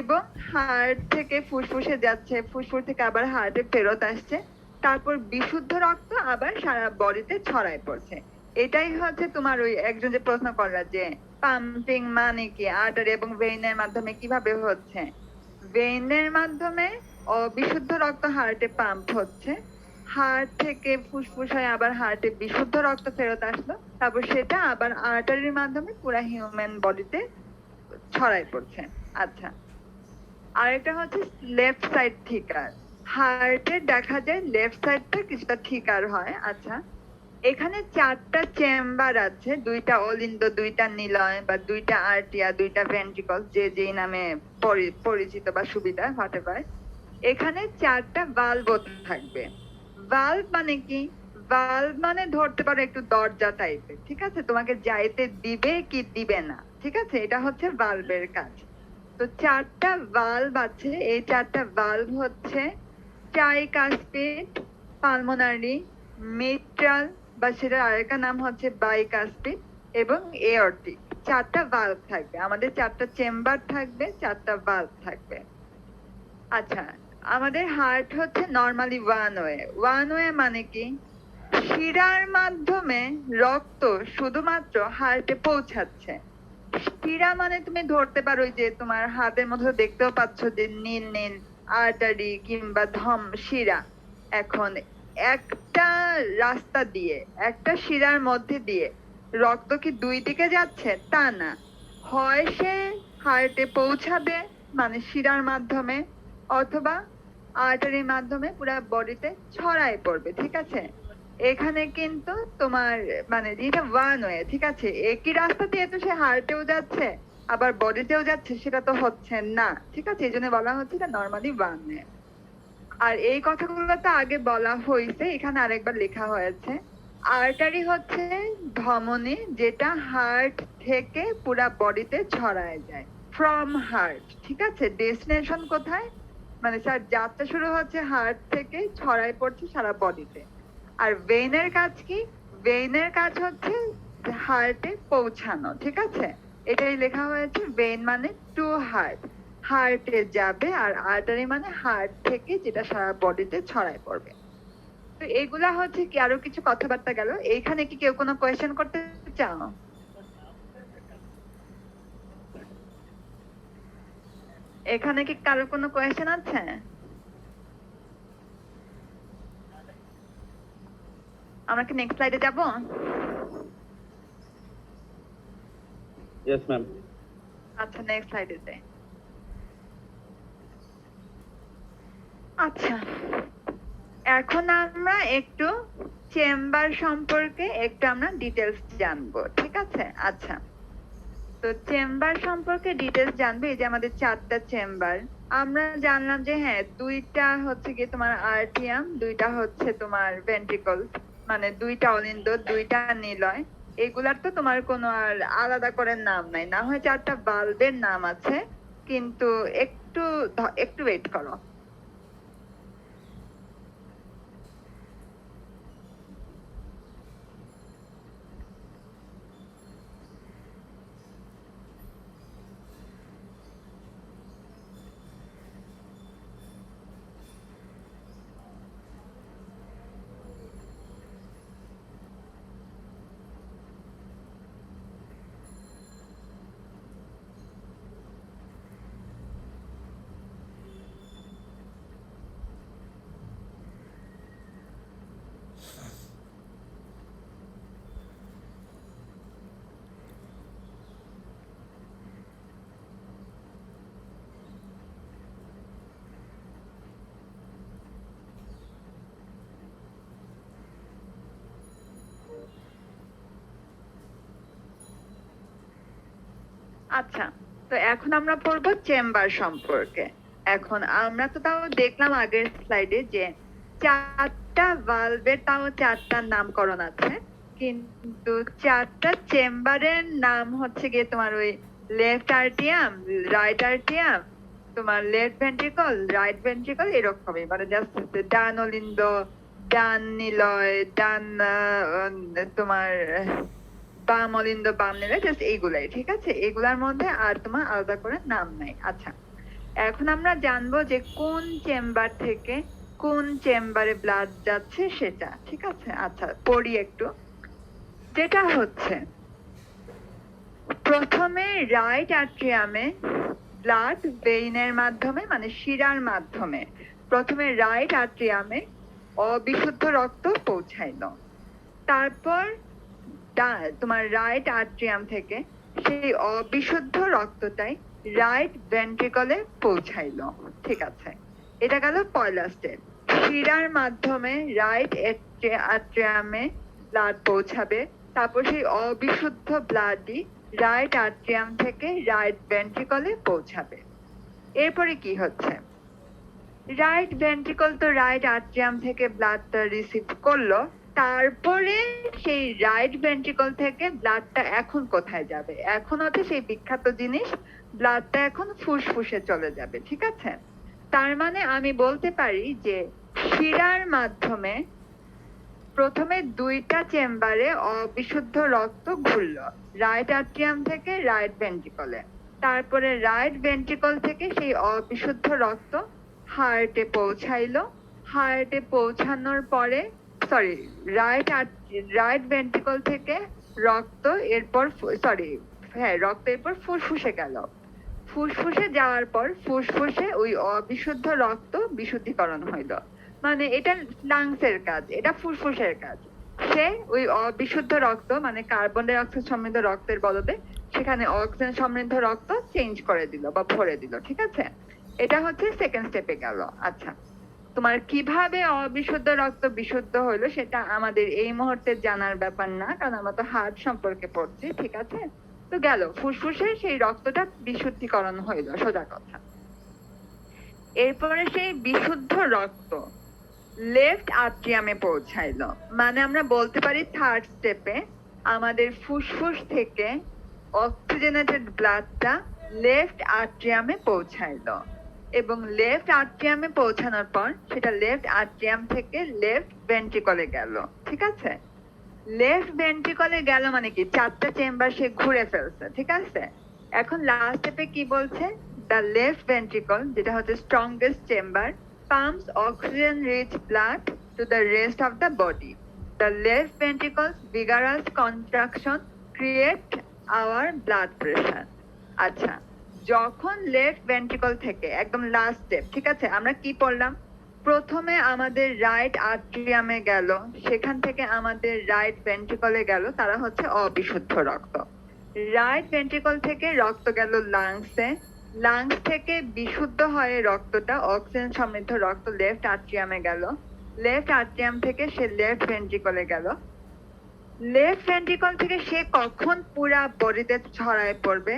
এবং হার্ট থেকে ফুসফুসে যাচ্ছে, ফুসফুস থেকে আবার হার্টে ফেরত আসছে, তারপর বিশুদ্ধ রক্ত আবার সারা বডিতে ছড়ায় পড়ছে। এটাই হচ্ছে তোমার ওই একজন যে প্রশ্ন করলা যে পাম্পিং মানে কি, আর্টারি এবং ভেইনের মাধ্যমে কিভাবে হচ্ছে। ভেইনের মাধ্যমে অবিশুদ্ধ রক্ত হার্টে পাম্প হচ্ছে, হার্ট থেকে ফুসফুস হয়ে আবার হার্টে বিশুদ্ধ রক্ত ফেরত আসলো, তারপর সেটা আবার আর্টারির মাধ্যমে পুরা হিউম্যান বডিতে ছড়াই পড়ছে। আচ্ছা, আরেকটা হচ্ছে লেফট সাইড থিকার। হার্টের দেখা যায় লেফট সাইডটা কিছুটা থিকার হয়। আচ্ছা, এখানে 4টা চেম্বার আছে, 2টা অলিন্দ, 2টা নিলয় বা 2টা আর্টিয়া, 2টা ভেন্ট্রিকল, যে যেই নামে পরিচিত বা সুবিধা হতে পারে। এখানে 4টা ভালভ থাকবে। ভালভ মানে কি? ভালভ মানে ধরতে পারো একটু দরজা টাইপের, ঠিক আছে? তোমাকে যাইতে দিবে কি দিবে না, ঠিক আছে? এটা হচ্ছে ভালভের কাজ। তো 4টা ভালভ আছে, এই 4টা ভালভ হচ্ছে ট্রাইকাসপিড, পালমোনারি, মিট্রাল বা সেটার আরেকটা নাম হচ্ছে বাইকাসপিড এবং এঅর্টিক। 4টা ভালভ থাকবে, আমাদের 4টা চেম্বার থাকবে, 4টা ভালভ থাকবে। আচ্ছা, আমাদের হার্ট হচ্ছে নরমালি ওয়ান ওয়ে মানে কি? শিরার মাধ্যমে রক্ত শুধুমাত্র হার্টে পৌঁছাচ্ছে। শিরা মানে তুমি ধরতে পারো যে তোমার হাতের মধ্যে দেখতেও পাচ্ছ যে নীল নীল আর্টারি কিংবা শিরা। এখন একটা রাস্তা দিয়ে, একটা শিরার মধ্যে দিয়ে রক্ত কি 2 দিকে যাচ্ছে? তা না, হয় সে হার্টে পৌঁছাবে মানে শিরার মাধ্যমে, অথবা আর্টারির মাধ্যমে পুরা বডিতে ছড়ায় পড়বে, ঠিক আছে? এখানে কিন্তু তোমার মানে যেটা ওয়ান ওয়ে, ঠিক আছে? একই রাস্তা দিয়ে তো সে হার্টেও যাচ্ছে আবার বডিতেও যাচ্ছে, সেটা তো হচ্ছে না, ঠিক আছে? এই জন্য বলা হচ্ছে এটা নর্মালি ওয়ান ওয়ে। আর এই কথাগুলো তো আগে বলা হয়েছে, এখানে আরেকবার লেখা হয়েছে। আর্টারি হচ্ছে ধমনী যেটা হার্ট থেকে পুরা বডিতে ছড়ায় যায় ফ্রম হার্ট, ঠিক আছে? ডেস্টিনেশন কোথায়? মানে তার যাত্রা শুরু হচ্ছে হার্ট থেকে, ছড়ায় পড়ছে সারা বডিতে। আর ভেইনের কাজ কি? ভেইনের কাজ হচ্ছে হার্টে পৌঁছানো, ঠিক আছে? এটাই লেখা হয়েছে, ভেইন মানে টু হার্ট, হার্টে যাবে, আর আর্টারি মানে হার্ট থেকে যেটা সারা বডিতে ছড়ায় পড়বে। তো এগুলা হচ্ছে কি আরো কিছু কথাবার্তা গেল। এইখানে কি কেউ কোনো কোয়েশ্চেন করতে চাও? এখানে কি কারো কোনো কোয়েশ্চেন আছে? আমরা কি নেক্সট স্লাইডে যাব? Yes ma'am. আচ্ছা, নেক্সট স্লাইডে যাই। আচ্ছা, এখন আমরা একটু চেম্বার সম্পর্কে একটু আমরা ডিটেলস জানবো, ঠিক আছে? আচ্ছা, তো চেম্বার সম্পর্কে ডিটেলস জানবে। এই যে আমাদের 4টা চেম্বার আমরা জানলাম যে হ্যাঁ 2টা হচ্ছে কি তোমার আর্টিয়াম, 2টা হচ্ছে তোমার ভেন্ট্রিকল, মানে 2টা অলিন্দ, 2টা নিলয়। এগুলার তো তোমার কোনো আর আলাদা করে নাম নাই, না হয় 4টা ভালভের নাম আছে, কিন্তু একটু ওয়েট করো। আচ্ছা, তো এখন আমরা পড়বো চেম্বার সম্পর্কে। এখন আমরা তো তাও দেখলাম আগের স্লাইডে যে চারটা ভালভের তাও চারটা নামকরণ আছে, কিন্তু চারটা চেম্বারের নাম হচ্ছে গিয়ে তোমার ওই লেফট আর্টিয়াম, রাইট আর্টিয়াম, তোমার লেফট ভেন্ট্রিকল, রাইট ভেন্ট্রিকল, এরকমই মানে জাস্ট ডান অলিন্দ, ডান নিলয়, ডান তোমার বাম অলিন্দ, বাম নিলয়, জাস্ট এইগুলাই, ঠিক আছে? এগুলার মধ্যে আর তোমার আলাদা করে নাম নাই। আচ্ছা, এখন আমরা জানবো যে কোন চেম্বার থেকে কোন চেম্বারে ব্লাড যাচ্ছে সেটা, ঠিক আছে? আচ্ছা, পড়ি একটু। যেটা হচ্ছে প্রথমে রাইট আর্ট্রিয়ামে ব্লাড ভেইনের মাধ্যমে মানে শিরার মাধ্যমে প্রথমে রাইট আর্ট্রিয়ামে অবিশুদ্ধ রক্ত পৌঁছাইলো। তারপর তোমার রাইট আর্ট্রিয়াম থেকে সেই অবিশুদ্ধ রক্তটাই রাইট ভেন্ট্রিকলে পৌঁছাইলো, ঠিক আছে? এটা গেল পয়লা স্টেপ। শিরার মাধ্যমে রাইট আর্ট্রিয়ামে ব্লাড পৌঁছাবে, তারপর সেই অবিশুদ্ধ ব্লাডই রাইট আর্ট্রিয়াম থেকে রাইট ভেন্ট্রিকলে পৌঁছাবে। এরপরে কি হচ্ছে, রাইট ভেন্ট্রিকল তো রাইট আর্ট্রিয়াম থেকে ব্লাডটা রিসিভ করলো, তারপরে সেই রাইট ভেন্ট্রিকল থেকে ব্লাডটা এখন কোথায় যাবে? এখন হচ্ছে সেই বিখ্যাত জিনিস, ব্লাডটা এখন ফুসফুসে চলে যাবে, ঠিক আছে? তার মানে আমি বলতে পারি যে শিরার মাধ্যমে প্রথমে দুইটা চেম্বারে অবিশুদ্ধ রক্ত ঘুরলো, রাইট আর্ট্রিয়াম থেকে রাইট ভেন্ট্রিকলে। তারপরে রাইট ভেন্ট্রিকল থেকে সেই অবিশুদ্ধ রক্ত হার্টে পৌঁছাইলো। হার্টে পৌঁছানোর পরে রাইট ভেন্ট্রিকল থেকে রক্ত এরপর রক্ত এরপর ফুসফুসে গেল। ফুসফুসে যাওয়ার পর ফুসফুসে ওই অবিশুদ্ধ রক্ত বিশুদ্ধীকরণ হইলো। মানে এটা লাংসের কাজ, এটা ফুসফুসের কাজ। সে ওই অবিশুদ্ধ রক্ত মানে কার্বন ডাই অক্সাইড সমৃদ্ধ রক্তের বদলে সেখানে অক্সিজেন সমৃদ্ধ রক্ত চেঞ্জ করে দিল বা ভরে দিল, ঠিক আছে? এটা হচ্ছে সেকেন্ড স্টেপে গেল। আচ্ছা, তোমার কিভাবে অবিশুদ্ধ রক্ত বিশুদ্ধ হইলো সেটা আমাদের এই মুহূর্তে জানার ব্যাপার না, কারণ আমরা তো হার্ট সম্পর্কে পড়ছি, ঠিক আছে? তো গেল ফুসফুসে সেই রক্তটা বিশুদ্ধীকরণ হইলো, সোজা কথা। এরপরে সেই বিশুদ্ধ রক্ত লেফট আর্ট্রিয়ামে পৌঁছাইলো, মানে আমরা বলতে পারি থার্ড স্টেপে আমাদের ফুসফুস থেকে অক্সিজেনেটেড ব্লাডটা লেফট আর্ট্রিয়ামে পৌঁছাইলো, এবং লেফট আর্ট্রিয়ামে পৌঁছানোর পর সেটা লেফট আর্ট্রিয়াম থেকে লেফট ভেন্ট্রিকলে গেল, ঠিক আছে? লেফট ভেন্ট্রিকলে গেল মানে কি চারটা চেম্বার সে ঘুরে ফেলছে, ঠিক আছে? এখন লাস্ট স্টেপে কি বলছে, দ্য লেফট ভেন্ট্রিকল, যেটা হচ্ছে strongest chamber, pumps oxygen rich blood to the rest of the body. The left ventricle's vigorous contraction create our blood pressure. আচ্ছা, যখন লেফট ভেন্ট্রিকল থেকে একদম লাস্ট স্টেপ, ঠিক আছে? আমরা কি পড়লাম, প্রথমে আমাদের রাইট আর্ট্রিয়ামে গেল, সেখান থেকে আমাদের রাইট ভেন্ট্রিকলে গেল, তারা হচ্ছে অবিশুদ্ধ রক্ত। রাইট ভেন্ট্রিকল থেকে রক্ত গেল লাংসে, লাংস থেকে বিশুদ্ধ হয়ে রক্তটা অক্সিজেন সমৃদ্ধ রক্ত লেফট আর্ট্রিয়ামে গেল, লেফট আর্ট্রিয়াম থেকে সে লেফট ভেন্ট্রিকলে গেল। লেফট ভেন্ট্রিকল থেকে সে কখন পুরা বডিতে ছড়ায় পড়বে,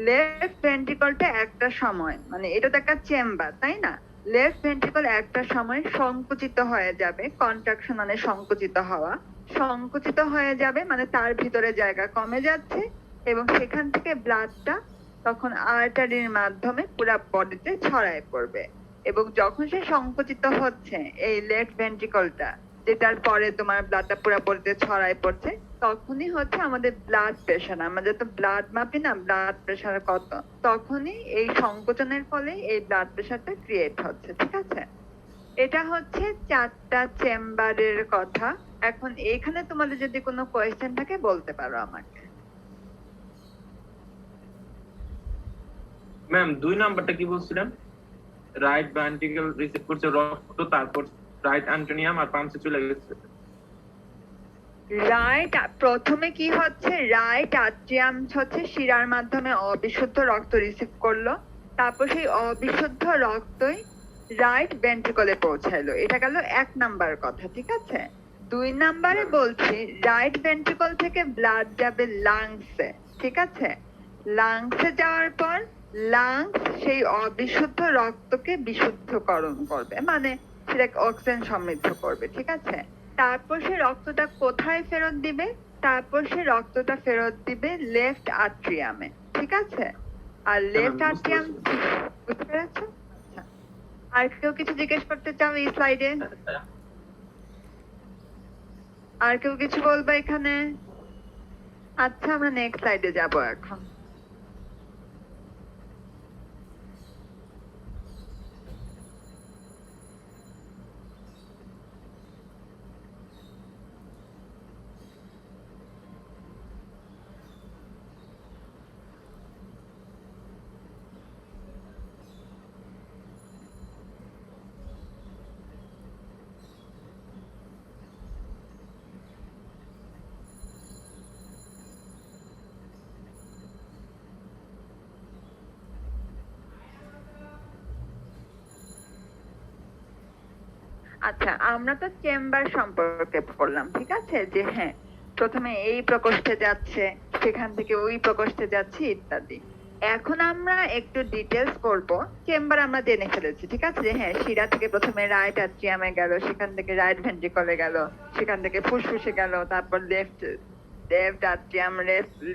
লেফট ভেন্ট্রিকলটা একটা সময় মানে এটা তো একটা চেম্বার, তাই না? লেফট ভেন্ট্রিকল একটা সময় সংকুচিত হয়ে যাবে, কন্ট্রাকশন মানে সংকুচিত হওয়া, সংকুচিত হয়ে যাবে মানে তার ভিতরে জায়গা কমে যাচ্ছে, এবং সেখান থেকে ব্লাডটা তখন আর্টারির মাধ্যমে পুরা বডিতে ছড়ায় পড়বে। এবং যখন সে সংকুচিত হচ্ছে এই লেফট ভেন্ট্রিকলটা, যেটার পরে তোমার ব্লাডটা পুরা বডিতে ছড়ায় পড়ছে, তখনই হচ্ছে আমাদের ব্লাড প্রেশার, আমাদের তো ব্লাড মাপি না ব্লাড প্রেশার কত, তখনই এই সংকোচনের ফলে এই ব্লাড প্রেশারটা ক্রিয়েট হচ্ছে, ঠিক আছে? এটা হচ্ছে চারটা চেম্বারের কথা। এখন এখানে তোমাদের যদি কোনো কোয়েশ্চেন থাকে বলতে পারো আমাকে। ম্যাম 2 নাম্বারটা কি বলছিলেন? রাইট ভেন্ট্রিকল রিসিভ করছে রক্ত, তারপর রাইট অ্যান্টোনিয়াম আর পাম্পসে চলে গেছে। রাইট প্রথমে কি হচ্ছে, রাইট আর্ট্রিয়াম হচ্ছে শিরার মাধ্যমে অবিশুদ্ধ রক্ত রিসিভ করলো, তারপর সেই অবিশুদ্ধ রক্তই রাইট ভেন্ট্রিকলে পৌঁছাইলো। এটা গেল 1 নাম্বার কথা, ঠিক আছে? 2 নাম্বারে বলছি রাইট ভেন্ট্রিকল থেকে ব্লাড যাবে লাংসে, ঠিক আছে? লাংসে যাওয়ার পর লাংস সেই অবিশুদ্ধ রক্তকে বিশুদ্ধকরণ করবে, মানে সেটাকে অক্সিজেন সমৃদ্ধ করবে, ঠিক আছে। তারপর সে রক্তটা কোথায় ফেরত দিবে? তারপর সে রক্তটা ফেরত দিবে লেফট আট্রিয়ামে, ঠিক আছে। আর লেফট বুঝতে আট্রিয়াম, বুঝতে পেরেছো? আচ্ছা, আর কেউ কিছু জিজ্ঞেস করতে চাও এই স্লাইডে? আর কেউ কিছু বলবে এখানে? আচ্ছা, আমরা নেক্সট স্লাইডে যাব এখন। আচ্ছা, আমরা তো চেম্বার সম্পর্কে পড়লাম, ঠিক আছে, যে হ্যাঁ প্রথমে এই প্রকোষ্ঠে যাচ্ছে, সেখান থেকে ওই প্রকোষ্ঠে যাচ্ছে ইত্যাদি। এখন আমরা একটু ডিটেলস করব। চেম্বার আমরা জেনে ফেলেছি, ঠিক আছে, যে হ্যাঁ শিরা থেকে প্রথমে রাইট আট্রিয়ামে গেল, সেখান থেকে রাইট ভেন্ট্রিকলে গেল, সেখান থেকে ফুসফুসে গেল, তারপর লেফট আট্রিয়াম,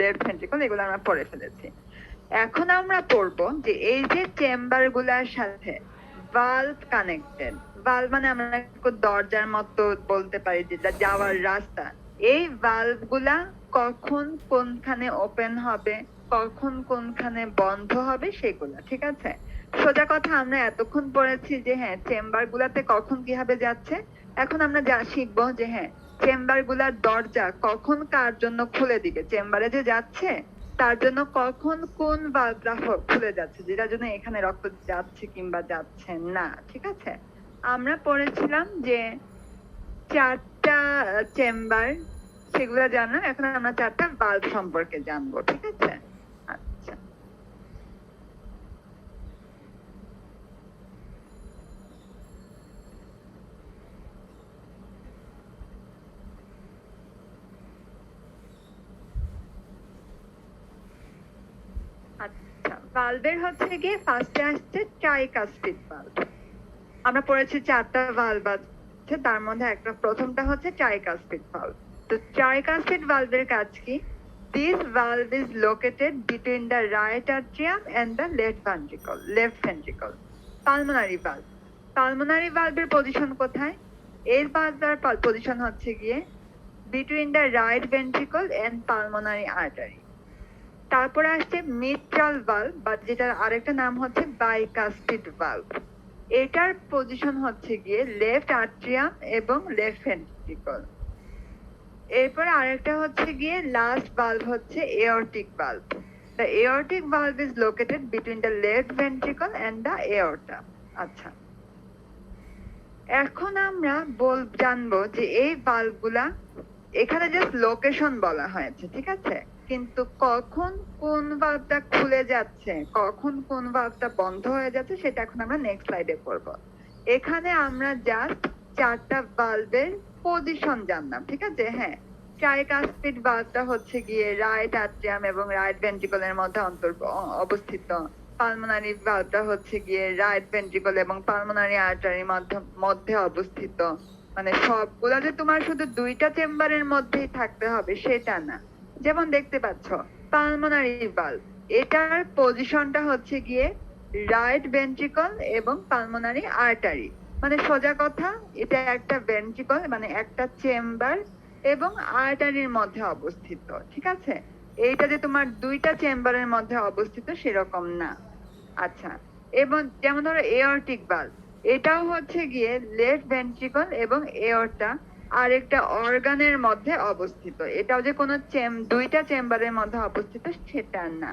লেফট ভেন্ট্রিকল, এগুলো আমরা পড়ে ফেলেছি। এখন আমরা পড়বো যে এই যে চেম্বার গুলার সাথে ভালভ কানেক্টেড, ভালভ মানে আমরা দরজার মতো বলতে পারি, যেটা যাওয়ার রাস্তা। এই ভালভ গুলা কখন কোনখানে ওপেন হবে, কখন কোনখানে বন্ধ হবে, সেগুলা, ঠিক আছে। সোজা কথা আমরা এতক্ষণ পড়েছি যে হ্যাঁ চেম্বার গুলাতে কখন কিভাবে যাচ্ছে। এখন আমরা যা শিখবো যে হ্যাঁ চেম্বার গুলার দরজা কখন কার জন্য খুলে দিবে, চেম্বারে যে যাচ্ছে তার জন্য কখন কোন ভালভটা খুলে যাচ্ছে, যেটার জন্য এখানে রক্ত যাচ্ছে কিংবা যাচ্ছে না, ঠিক আছে। আমরা পড়েছিলাম যে 4টা চেম্বার, সেগুলো জানলাম। এখন আমরা 4টা ভালভ সম্পর্কে জানবো, ঠিক আছে। আচ্ছা, আচ্ছা, ভালভের হচ্ছে গিয়ে ফার্স্টে আসছে ট্রাইকাস্পিড ভালভ। আমরা পড়েছি 4টা ভালভ আছে, তার মধ্যে একটা প্রথমটা হচ্ছে ট্রাইকাস্পিড ভালভ। তো ট্রাইকাস্পিড ভালভের কাজ কি? This valve is located between the right atrium and the left ventricle. Pulmonary valve. Pulmonary valve-এর পজিশন কোথায়? এই ভালভটার পজিশন হচ্ছে গিয়ে between the right ventricle and pulmonary artery. তারপরে আসছে মিট্রাল ভালভ, বা যেটার আরেকটা নাম হচ্ছে বাইকাস্পিড ভালভ। এটার পজিশন হচ্ছে গিয়ে লেফট আট্রিয়াম এবং লেফট ভেন্ট্রিকল। এরপর আরেকটা হচ্ছে গিয়ে লাস্ট ভালভ হচ্ছে aortic valve. The aortic valve is located between the left ventricle and the aorta. আচ্ছা, এখন আমরা জানবো যে এই ভালভগুলা, এখানে জাস্ট লোকেশন বলা হয়েছে, ঠিক আছে, কিন্তু কখন কোন ভালভটা খুলে যাচ্ছে, কখন কোন ভালভটা বন্ধ হয়ে যাচ্ছে, সেটা এখন আমরা নেক্সট স্লাইডে করব। এখানে আমরা জাস্ট 4টা ভালভের পজিশন জানলাম, ঠিক আছে। হ্যাঁ, ট্রাইকাস্পিড ভালভটা হচ্ছে গিয়ে রাইট আট্রিয়াম এবং রাইট ভেন্ট্রিকলের মধ্যে অবস্থিত। পালমোনারি ভালভটা হচ্ছে গিয়ে রাইট ভেন্ট্রিকল এবং পালমোনারি আর্টারির মধ্যে অবস্থিত। মানে সবগুলা যে তোমার শুধু 2টা চেম্বারের মধ্যেই থাকতে হবে সেটা না। যেমন দেখতে পাচ্ছ পালমোনারি ভালভ, এটার পজিশনটা হচ্ছে গিয়ে রাইট ভেন্ট্রিকল এবং পালমোনারি আর্টারি। মানে সোজা কথা, এটা একটা ভেন্ট্রিকল মানে একটা চেম্বার এবং আর্টারির মধ্যে অবস্থিত, ঠিক আছে। এইটা যে তোমার 2টা চেম্বারের মধ্যে অবস্থিত সেরকম না। আচ্ছা, এবং যেমন ধরো এওরটিক ভালভ, এটাও হচ্ছে গিয়ে লেফট ভেন্ট্রিকল এবং এওরটা আরেকটা অর্গানের মধ্যে অবস্থিত। এটাও যে কোনো 2টা চেম্বারের মধ্যে অবস্থিত সেটা না।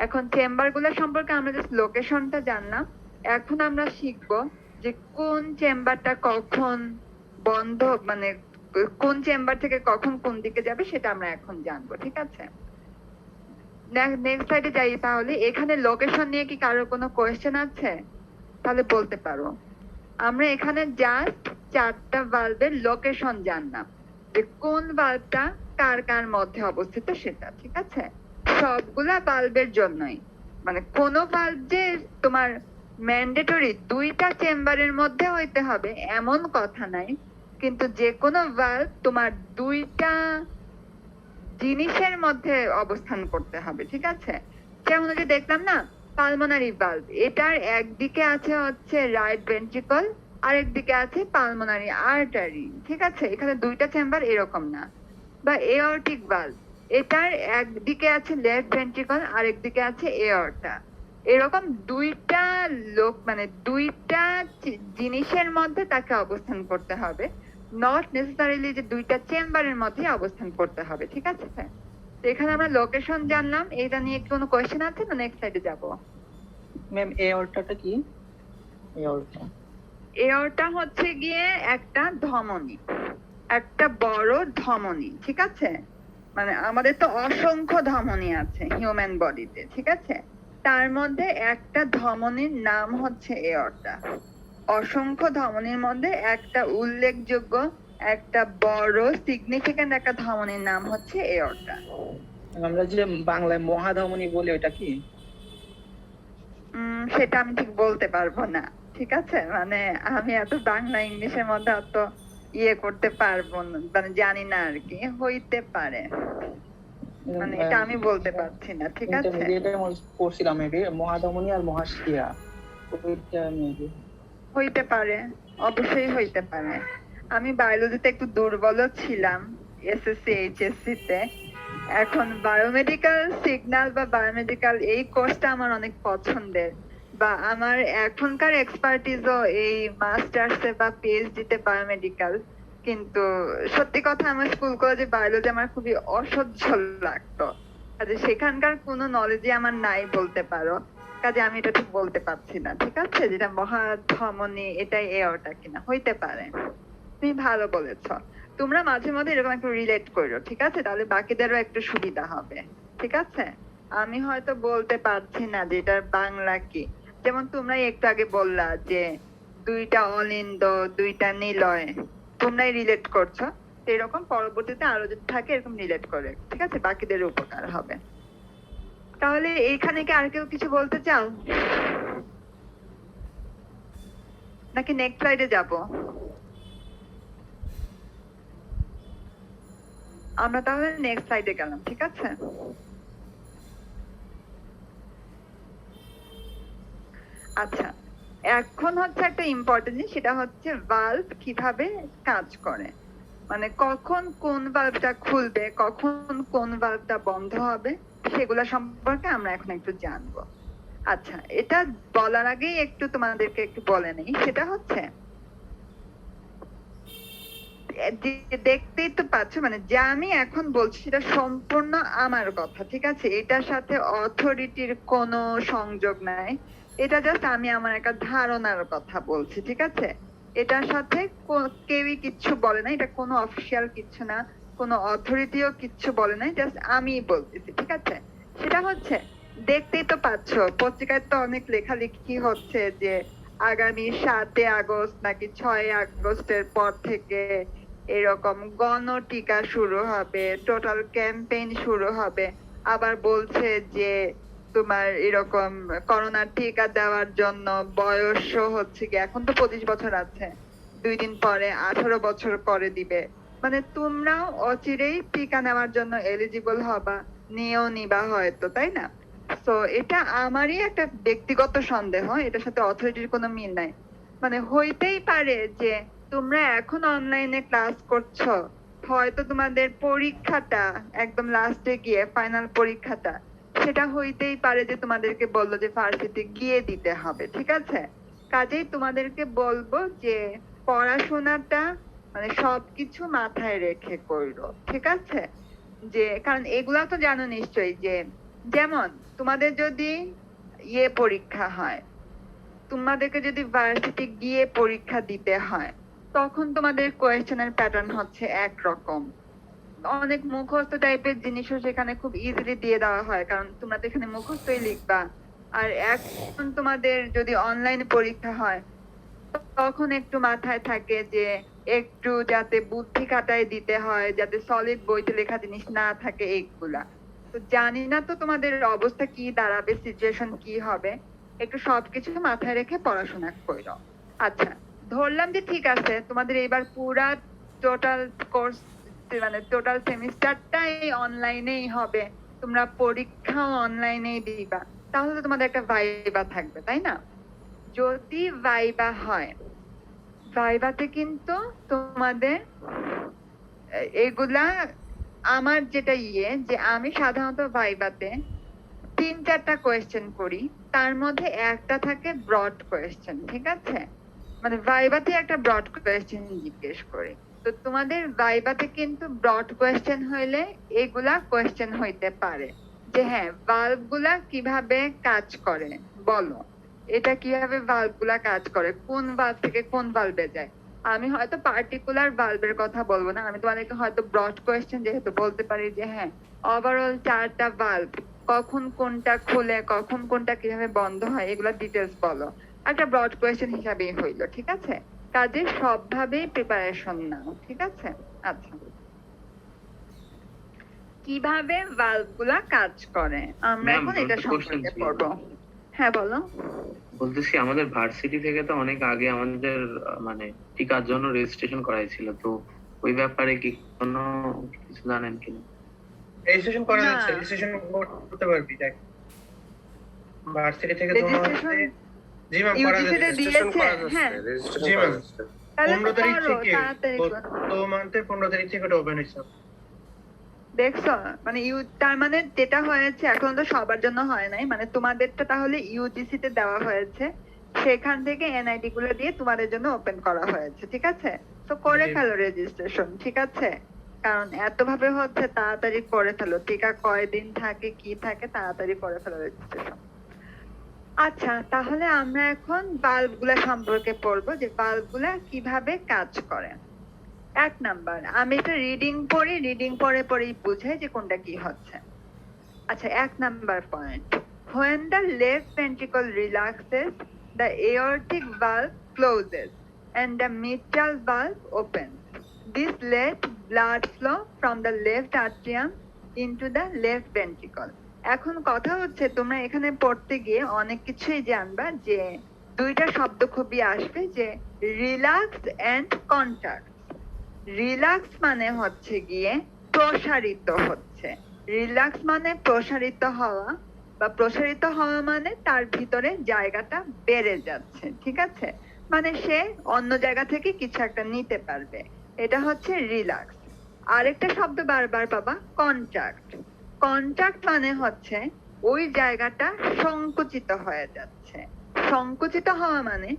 এখন চেম্বার গুলো সম্পর্কে আমরা জাস্ট লোকেশনটা জানলাম। এখন আমরা শিখবো যে কোন চেম্বারটা কখন বন্ধ, মানে কোন চেম্বার থেকে কখন কোন দিকে যাবে সেটা আমরা এখন জানবো, ঠিক আছে। নেক্সট স্লাইডে যাই তাহলে। এখানে লোকেশন নিয়ে কি কারো কোনো কোয়েশ্চেন আছে? তাহলে বলতে পারো। আমরা এখানে জাস্ট 4টা ভালভের লোকেশন জানলাম, যে কোন ভালভটা কার কার মধ্যে অবস্থিত সেটা, ঠিক আছে। সবগুলা বাল্বের জন্যই, মানে কোন বাল্ব যে তোমার ম্যান্ডেটরি দুইটা চেম্বারের মধ্যে হইতে হবে এমন কথা নাই, কিন্তু যে কোনো বাল্ব তোমার দুইটা জিনিসের মধ্যে অবস্থান করতে হবে, ঠিক আছে? যেমন ওই যে দেখলাম না পালমোনারি বাল্ব, এটার একদিকে আছে হচ্ছে রাইট ভেন্ট্রিকল, আরেকদিকে আছে পালমোনারি আর্টারি, ঠিক আছে? এখানে দুইটা চেম্বার এরকম না। বা এঅর্টিক বাল্ব, এটার একদিকে আছে লেফট ভেন্ট্রিকল, আরেকদিকে আছে এঅর্টা। এরকম দুইটা লোক মানে দুইটা জিনিসের মধ্যে তাকে অবস্থান করতে হবে, নট নেসেসারিলি যে দুইটা চেম্বারের মধ্যে অবস্থান করতে হবে, ঠিক আছে? তো এখানে আমরা লোকেশন জানলাম, এটা নিয়ে কোনো কোয়েশ্চেন আছে না? নেক্সট স্লাইডে যাব। ম্যাম এঅর্টাটা কি? এঅর্টা এঅর্টা হচ্ছে গিয়ে একটা ধমনী, একটা বড় ধমনী, ঠিক আছে? মানে আমাদের তো অসংখ্য ধমনী আছে হিউম্যান বডিতে, ঠিক আছে? তার মধ্যে একটা ধমনীর নাম হচ্ছে এঅর্টা। অসংখ্য ধমনীর মধ্যে একটা উল্লেখযোগ্য, একটা বড় সিগনিফিক্যান্ট একটা ধমনীর নাম হচ্ছে এঅর্টা। আমরা যে বাংলায় মহাধমনী বলি ওটা কি? সেটা আমি ঠিক বলতে পারবো না, ঠিক আছে? মানে আমি এত বাংলা ইংলিশের মধ্যে অত ইয়ে করতে পারবো না, মানে জানি না আর কি, হইতে পারে, মানে এটা আমি বলতে পারছি না, ঠিক আছে? ইন্টারমিডিয়েটে পড়ছিলাম মেবি মহাধমনী আর মহাশিয়া, ওইটা মেবি হইতে পারে, অবশ্যই হইতে পারে। আমি বায়োলজিতে একটু দুর্বল ছিলাম এসএসসি এইচএসসি তে, এখন বায়োমেডিক্যাল সিগন্যাল বা বায়োমেডিক্যাল এই কোর্সটা আমার অনেক পছন্দের, বা আমার এখনকার এক্সপার্টিজও এই মাস্টার্সে বা পিএইচডি তে বায়োমেডিক্যাল। কিন্তু সত্যি কথা আমার স্কুল কলেজে বায়োলজি আমার খুবই অসহ্য লাগতো, কাজে সেখানকার কোনো নলেজই আমার নাই বলতে পারো, কাজে আমি এটা ঠিক বলতে পারছি না, ঠিক আছে? যেটা মহাধমনী এটাই এঅর্টা কিনা, হইতে পারে। তুমি ভালো বলেছো, তোমরা মাঝে মধ্যে এরকম একটু রিলেট করো, ঠিক আছে? তাহলে বাকিদেরও একটু সুবিধা হবে, ঠিক আছে? আমি হয়তো বলতে পারছি না যে এটার বাংলা কি, যেমন তোমরা একটু আগে বললা যে দুইটা অলিন্দ, দুইটা নিলয়, তোমরাই রিলেট করছো, তো এরকম পরবর্তীতে আরো যদি থাকে এরকম রিলেট করে, ঠিক আছে? বাকিদের উপকার হবে। তাহলে এইখানে কি আর কেউ কিছু বলতে চাও, নাকি নেক্সট স্লাইডে যাব? আমরা তাহলে নেক্সট স্লাইডে গেলাম, ঠিক আছে? আচ্ছা, এখন হচ্ছে একটা ইম্পর্টেন্ট জিনিস, সেটা হচ্ছে ভালভ কিভাবে কাজ করে, মানে কখন কোন ভালভটা খুলবে, কখন কোন ভালভটা বন্ধ হবে, সেগুলা সম্পর্কে আমরা এখন একটু জানবো। আচ্ছা, এটা বলার আগেই একটু তোমাদেরকে একটু বলে নেই, সেটা হচ্ছে দেখতেই তো পাচ্ছ, মানে যা আমি এখন বলছি সেটা সম্পূর্ণ আমার কথা, ঠিক আছে? এটার সাথে অথরিটির কোনো সংযোগ নাই, এটা জাস্ট আমি আমার একটা ধারণার কথা বলছি, ঠিক আছে? এটার সাথে কেউই কিচ্ছু বলে না, এটা কোনো অফিসিয়াল কিচ্ছু না, কোনো অথরিটিও কিচ্ছু বলে নাই, জাস্ট আমি বলতেছি, ঠিক আছে? সেটা হচ্ছে দেখতেই তো পাচ্ছ, পত্রিকায় তো অনেক লেখালেখি হচ্ছে যে আগামী 7 আগস্ট নাকি 6 আগস্টের পর থেকে এরকম গণটিকা শুরু হবে, টোটাল ক্যাম্পেইন শুরু হবে। আবার বলছে যে তোমার এরকম করোনার টিকা দেওয়ার জন্য বয়স হচ্ছে কি, এখন তো 25 বছর আছে, 2 দিন পরে 18 বছর করে দিবে, মানে তোমরাও অচিরেই টিকা নেওয়ার জন্য এলিজিবল হবা, নিয়েও নিবা হয়তো, তাই না? তো এটা আমারই একটা ব্যক্তিগত সন্দেহ, এটার সাথে অথরিটির কোনো মিল নাই। মানে হইতেই পারে যে তোমরা এখন অনলাইনে ক্লাস করছো, হয়তো তোমাদের পরীক্ষাটা একদম লাস্টে গিয়ে ফাইনাল পরীক্ষাটা, সেটা হইতেই পারে যে তোমাদেরকে বললো যে ভার্সিটি গিয়ে দিতে হবে, ঠিক আছে? কাজেই তোমাদেরকে বলবো যে পড়াশোনাটা মানে সবকিছু মাথায় রেখে করো, ঠিক আছে? যে কারণ এগুলা তো জানো নিশ্চয়ই, যে যেমন তোমাদের যদি পরীক্ষা হয়, তোমাদেরকে যদি ভার্সিটি গিয়ে পরীক্ষা দিতে হয়, তখন তোমাদের কোয়েশ্চেনের প্যাটার্ন হচ্ছে একরকম, অনেক মুখস্থ টাইপের জিনিসও সেখানে খুব ইজিলি দিয়ে দেওয়া হয়, কারণ তোমরা তো এখানে মুখস্থই লিখবা। আর এখন তোমাদের যদি অনলাইন পরীক্ষা হয়, তখন একটু মাথায় থাকে যে একটু যাতে বুদ্ধি খাটায় দিতে হয়, যাতে সলিড বইতে লেখা জিনিস না থাকে এইগুলা। তো জানি না তো তোমাদের অবস্থা কি দাঁড়াবে, সিচুয়েশন কি হবে, একটু সবকিছু মাথায় রেখে পড়াশোনা করো। আচ্ছা, ধরলাম যে ঠিক আছে তোমাদের এবার পুরা টোটাল কোর্স মানে টোটাল সেমিস্টারটাই অনলাইনেই হবে, তোমরা পরীক্ষাও অনলাইনেই দিবা, তাহলে তো তোমাদের একটা ভাইবা থাকবে তাই না? যদি ভাইবা হয়, ভাইবাতে কিন্তু তোমাদের এগুলা আমার যেটা যে আমি সাধারণত ভাইবাতে 3-4টা কোয়েশ্চেন করি, তার মধ্যে একটা থাকে ব্রড কোয়েশ্চেন, ঠিক আছে? মানে ভাইবাতে একটা ব্রড কোয়েশ্চেন জিজ্ঞেস করি। তো তোমাদের ভাইবাতে কিন্তু ব্রড কোয়েশ্চেন হইলে এগুলা কোয়েশ্চেন হইতে পারে যে হ্যাঁ ভালভ গুলা কিভাবে কাজ করে, বলো এটা কিভাবে ভালভ গুলা কাজ করে, কোন ভালভ থেকে কোন ভালভে যায়। আমি হয়তো পার্টিকুলার ভালভের কথা বলবো না, আমি তোমাদেরকে হয়তো ব্রড কোয়েশ্চেন যেহেতু বলতে পারি যে হ্যাঁ ওভারঅল 4টা ভালভ, কখন কোনটা খুলে কখন কোনটা কিভাবে বন্ধ হয় এগুলা ডিটেলস বলো, একটা ব্রড কোয়েশ্চেন হিসাবেই হইলো, ঠিক আছে? কাজে সবভাবেই প্রিপারেশন নাও, ঠিক আছে? আচ্ছা, কিভাবে ভালভ গুলা কাজ করে আমরা Ma'am, এখন এটা একটা question সম্পর্কে ছিল। পড়বো। হ্যাঁ বলো। বলতেছি আমাদের ভার্সিটি থেকে তো অনেক আগে আমাদের মানে টিকার জন্য রেজিস্ট্রেশন করাইছিল, তো ওই ব্যাপারে কি কোনো কিছু জানেন কিনা? রেজিস্ট্রেশন করা না। যাচ্ছে, রেজিস্ট্রেশন করতে পারবি দেখ ভার্সিটি থেকে তোমার রেজিস্ট্রেশন জি ম্যাম করা ইউজিসি তে যাচ্ছে দিয়েছে, হ্যাঁ জি ম্যাম তাহলে তো 15 তারিখ করো, থেকে তাড়াতাড়ি করো। গত মান্থের 15 তারিখ থেকে ওটা ওপেন হয়েছে দেখছো মানে তার মানে যেটা হয়েছে এখন তো সবার জন্য হয় নাই, মানে তোমাদেরটা তাহলে ইউজিসি তে দেওয়া হয়েছে, সেখান থেকে এনআইডি গুলো দিয়ে তোমাদের জন্য ওপেন করা হয়েছে, ঠিক আছে? তো করে জি। ফেলো রেজিস্ট্রেশন, ঠিক আছে? কারণ এত ভাবে হচ্ছে, তাড়াতাড়ি করে ফেলো, টিকা কয়দিন থাকে কি থাকে, তাড়াতাড়ি করে ফেলো রেজিস্ট্রেশন। আচ্ছা, তাহলে আমরা এখন বাল্ব গুলা সম্পর্কে পড়বো যে বাল্ব গুলা কিভাবে কাজ করে। 1 নাম্বার, আমি একটা রিডিং পড়ি, রিডিং পড়ে পড়েই বুঝে যে কোনটা কি হচ্ছে। আচ্ছা, 1 number point, when the left ventricle relaxes the aortic valve closes and the mitral valve opens, this lets blood flow from the left atrium into the left ventricle. এখন কথা হচ্ছে তোমরা এখানে পড়তে গিয়ে অনেক কিছুই জানবা, যে দুইটা শব্দ খুবই আসবে, যে রিল্যাক্স এন্ড কন্ট্রাক্ট। রিল্যাক্স মানে হচ্ছে গিয়ে প্রসারিত হচ্ছে, রিল্যাক্স মানে প্রসারিত হওয়া, বা প্রসারিত হওয়া মানে তার ভিতরে জায়গাটা বেড়ে যাচ্ছে, ঠিক আছে? মানে সে অন্য জায়গা থেকে কিছু একটা নিতে পারবে, এটা হচ্ছে রিল্যাক্স। আরেকটা শব্দ বারবার পাবা, কন্ট্রাক্ট। কন্ট্রাক্ট মানে হচ্ছে ওই জায়গাটা সংকুচিত হয়ে যাচ্ছে। সংকুচিত হওয়া মানে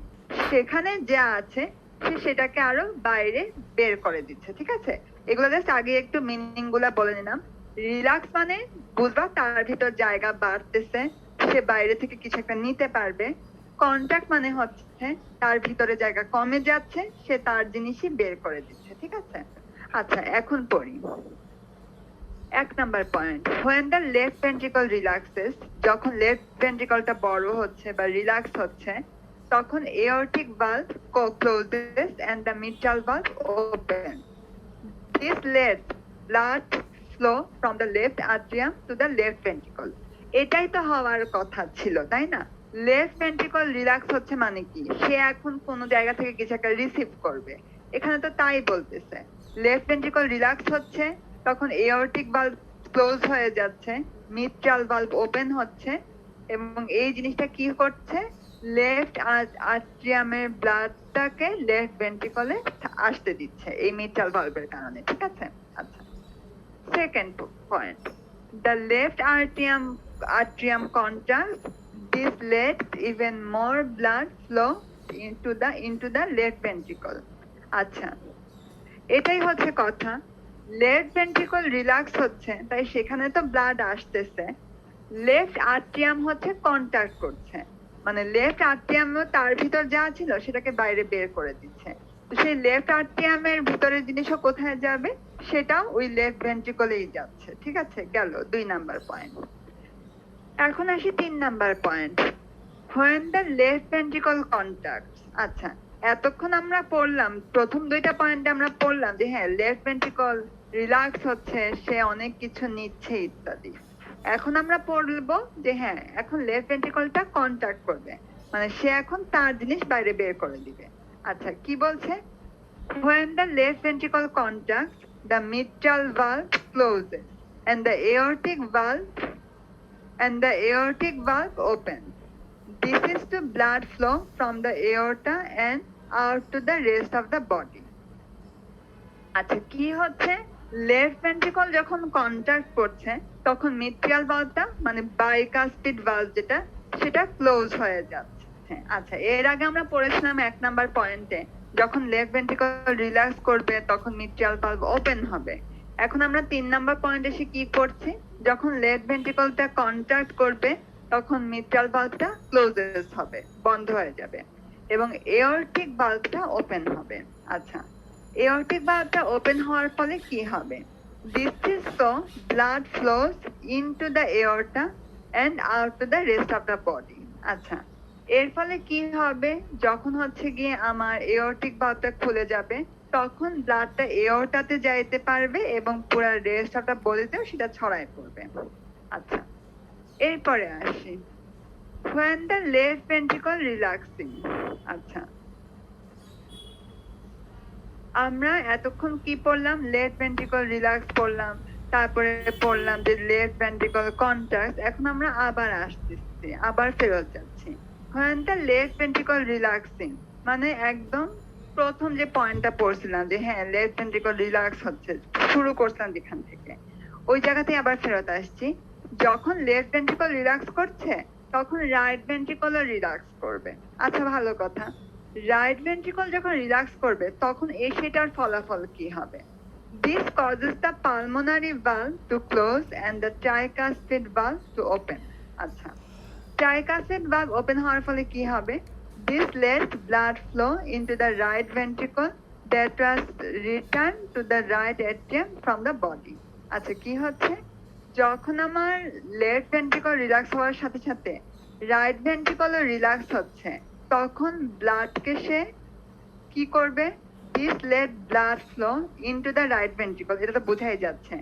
সেখানে যা আছে সে সেটাকে আরো বাইরে বের করে দিচ্ছে, ঠিক আছে? এগুলো জাস্ট আগে একটু মিনিং গুলা বলে নিলাম। রিল্যাক্স মানে বুঝবা তার ভিতর জায়গা বাড়তেছে, সে বাইরে থেকে কিছু একটা নিতে পারবে। কন্ট্রাক্ট মানে হচ্ছে তার ভিতরে জায়গা কমে যাচ্ছে, সে তার জিনিসই বের করে দিচ্ছে, ঠিক আছে? আচ্ছা, এখন পড়ি 1 number point, when the left ventricle relaxes, যখন লেফট ভেন্ট্রিকলটা বড় হচ্ছে বা রিল্যাক্স হচ্ছে, তখন aortic valve closes and the mitral valve opens. This lets blood flow from the left atrium to the left ventricle. এটাই তো হওয়ার কথা ছিল, তাই না? লেফট ভেন্ট্রিকল রিল্যাক্স হচ্ছে মানে কি, সে এখন কোন জায়গা থেকে কিছু একটা রিসিভ করবে, এখানে তো তাই বলতেছে। লেফট ভেন্ট্রিকল রিল্যাক্স হচ্ছে, তখন এওরটিক ভালভ ক্লোজ হয়ে যাচ্ছে, মিট্রাল ভালভ ওপেন হচ্ছে, এবং এই জিনিসটা কি করছে, লেফট আট্রিয়ামের ব্লাডটাকে লেফট ভেন্ট্রিকলে আসতে দিচ্ছে এই মিট্রাল ভালভের কারণে, ঠিক আছে? আচ্ছা, second point, the left atrium contracts, this lets even more blood flow into the left ventricle. আচ্ছা, এটাই হচ্ছে কথা, লেফট ভেন্ট্রিকল রিল্যাক্স হচ্ছে তাই সেখানে তো ব্লাড আসতেছে, লেফট আট্রিয়াম হচ্ছে কন্ট্যাক্ট করছে, মানে লেফট আট্রিয়ামও তার ভিতর যা ছিল সেটাকে বাইরে বের করে দিচ্ছে। তো সেই লেফট আট্রিয়ামের ভিতরের জিনিসও কোথায় যাবে, সেটাও ওই লেফট ভেন্ট্রিকলেই যাচ্ছে, ঠিক আছে? গেল 2 নাম্বার পয়েন্ট। এখন আসি 3 number point, when the left ventricle contracts। আচ্ছা, এতক্ষণ আমরা পড়লাম প্রথম 2টা পয়েন্ট, আমরা পড়লাম যে হ্যাঁ লেফট ভেন্ট্রিকল রিল্যাক্স হচ্ছে, সে অনেক কিছু নিচ্ছে ইত্যাদি। এখন আমরা পড়বো যে হ্যাঁ এখন লেফট ভেন্ট্রিকলটা কন্ট্রাক্ট করবে, মানে সে এখন তার জিনিস বাইরে বের করে দিবে। আচ্ছা কি বলছে, when the left ventricle contracts the mitral valve closes and the aortic valve opens. This is to blood flow from the aorta and out to the rest of the body. আচ্ছা কি হচ্ছে, লেফট ভেন্ট্রিকল যখন contract করছে তখন মিট্রিয়াল ভালভটা মানে bicuspid valve যেটা সেটা close হয়ে যাচ্ছে। আচ্ছা এর আগে আমরা পড়েছিলাম 1 নাম্বার পয়েন্টে যখন লেফট ভেন্ট্রিকল রিল্যাক্স করবে তখন মিট্রিয়াল ভালভ ওপেন হবে। এখন আমরা 3 নাম্বার পয়েন্টে এসে কি করছি, যখন লেফট ভেন্ট্রিকলটা কন্ট্রাক্ট করবে তখন মিট্রিয়াল ভালভটা ক্লোজেস হবে, বন্ধ হয়ে যাবে এবং এওরটিক ভালভটা ওপেন হবে। আচ্ছা aortic valve open হওয়ার ফলে কি হবে, this is so blood flows into the aorta and out to the rest of the body. আচ্ছা এর ফলে কি হবে, যখন হচ্ছে গিয়ে আমার aortic valve খুলে যাবে তখন ব্লাডটা এওরটাতে যাইতে পারবে এবং পুরো রেস্ট অফ দ্য বডিতেও সেটা ছড়ায় পড়বে। আচ্ছা এরপরে আসি when the left ventricle relaxing। আচ্ছা আমরা এতক্ষণ কি পড়লাম, লেফট ভেন্ট্রিকল রিল্যাক্স পড়লাম, তারপরে পড়লাম যে লেফট ভেন্ট্রিকল কন্ট্রাক্ট। এখন আমরা আবার আসতেছি, আবার ফেরত যাচ্ছি when the left ventricle relaxing, মানে একদম প্রথম যে পয়েন্টটা পড়ছিলাম যে হ্যাঁ লেফট ভেন্ট্রিকল রিল্যাক্স হচ্ছে, শুরু করছিলাম যেখান থেকে ওই জায়গাতেই আবার ফেরত আসছি। যখন লেফট ভেন্ট্রিকল রিল্যাক্স করছে তখন রাইট ভেন্ট্রিকলও রিল্যাক্স করবে। আচ্ছা ভালো কথা, রাইট ভেন্ট্রিকল যখন রিল্যাক্স করবে তখন সেটার ফলাফল কি হবে, this causes the pulmonary valve to close and the tricuspid valve to open। আচ্ছা tricuspid valve open হওয়ার ফলে কি হবে, this lets blood flow into the right ventricle that was returned to the right atrium from the body। আচ্ছা কি হচ্ছে, যখন আমার লেফট ভেন্ট্রিকল রিল্যাক্স হওয়ার সাথে সাথে রাইট ভেন্ট্রিকলও রিল্যাক্স হচ্ছে তখন ব্লাডকে সে কি করবে, this let blood flow into the right ventricle। এটা তো বোঝাই যাচ্ছে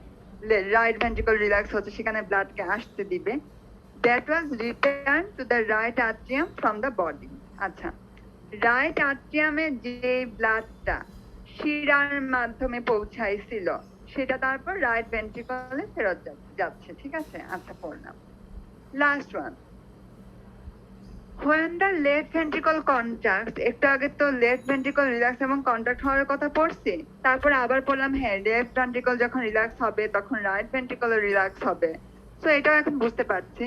রাইট ভেন্ট্রিকল রিল্যাক্স হচ্ছে সেখানে ব্লাডকে আসতে দিবে, that was returned to the right atrium from the body। আচ্ছা রাইট আট্রিয়ামে যে ব্লাডটা শিরার মাধ্যমে পৌঁছাইছিল সেটা তারপর রাইট ভেন্ট্রিকলে ফেরত যাচ্ছে। ঠিক আছে, আচ্ছা পড়লাম last one when the left ventricle contracts। একটু আগে তো লেফট ভেন্ট্রিকল রিল্যাক্স এবং কন্ট্রাক্ট হওয়ার কথা পড়ছি, তারপরে আবার পড়লাম হ্যাঁ লেফট ভেন্ট্রিকল যখন রিল্যাক্স হবে তখন রাইট ভেন্ট্রিকল রিল্যাক্স হবে। তো এটাও এখন বুঝতে পারছি।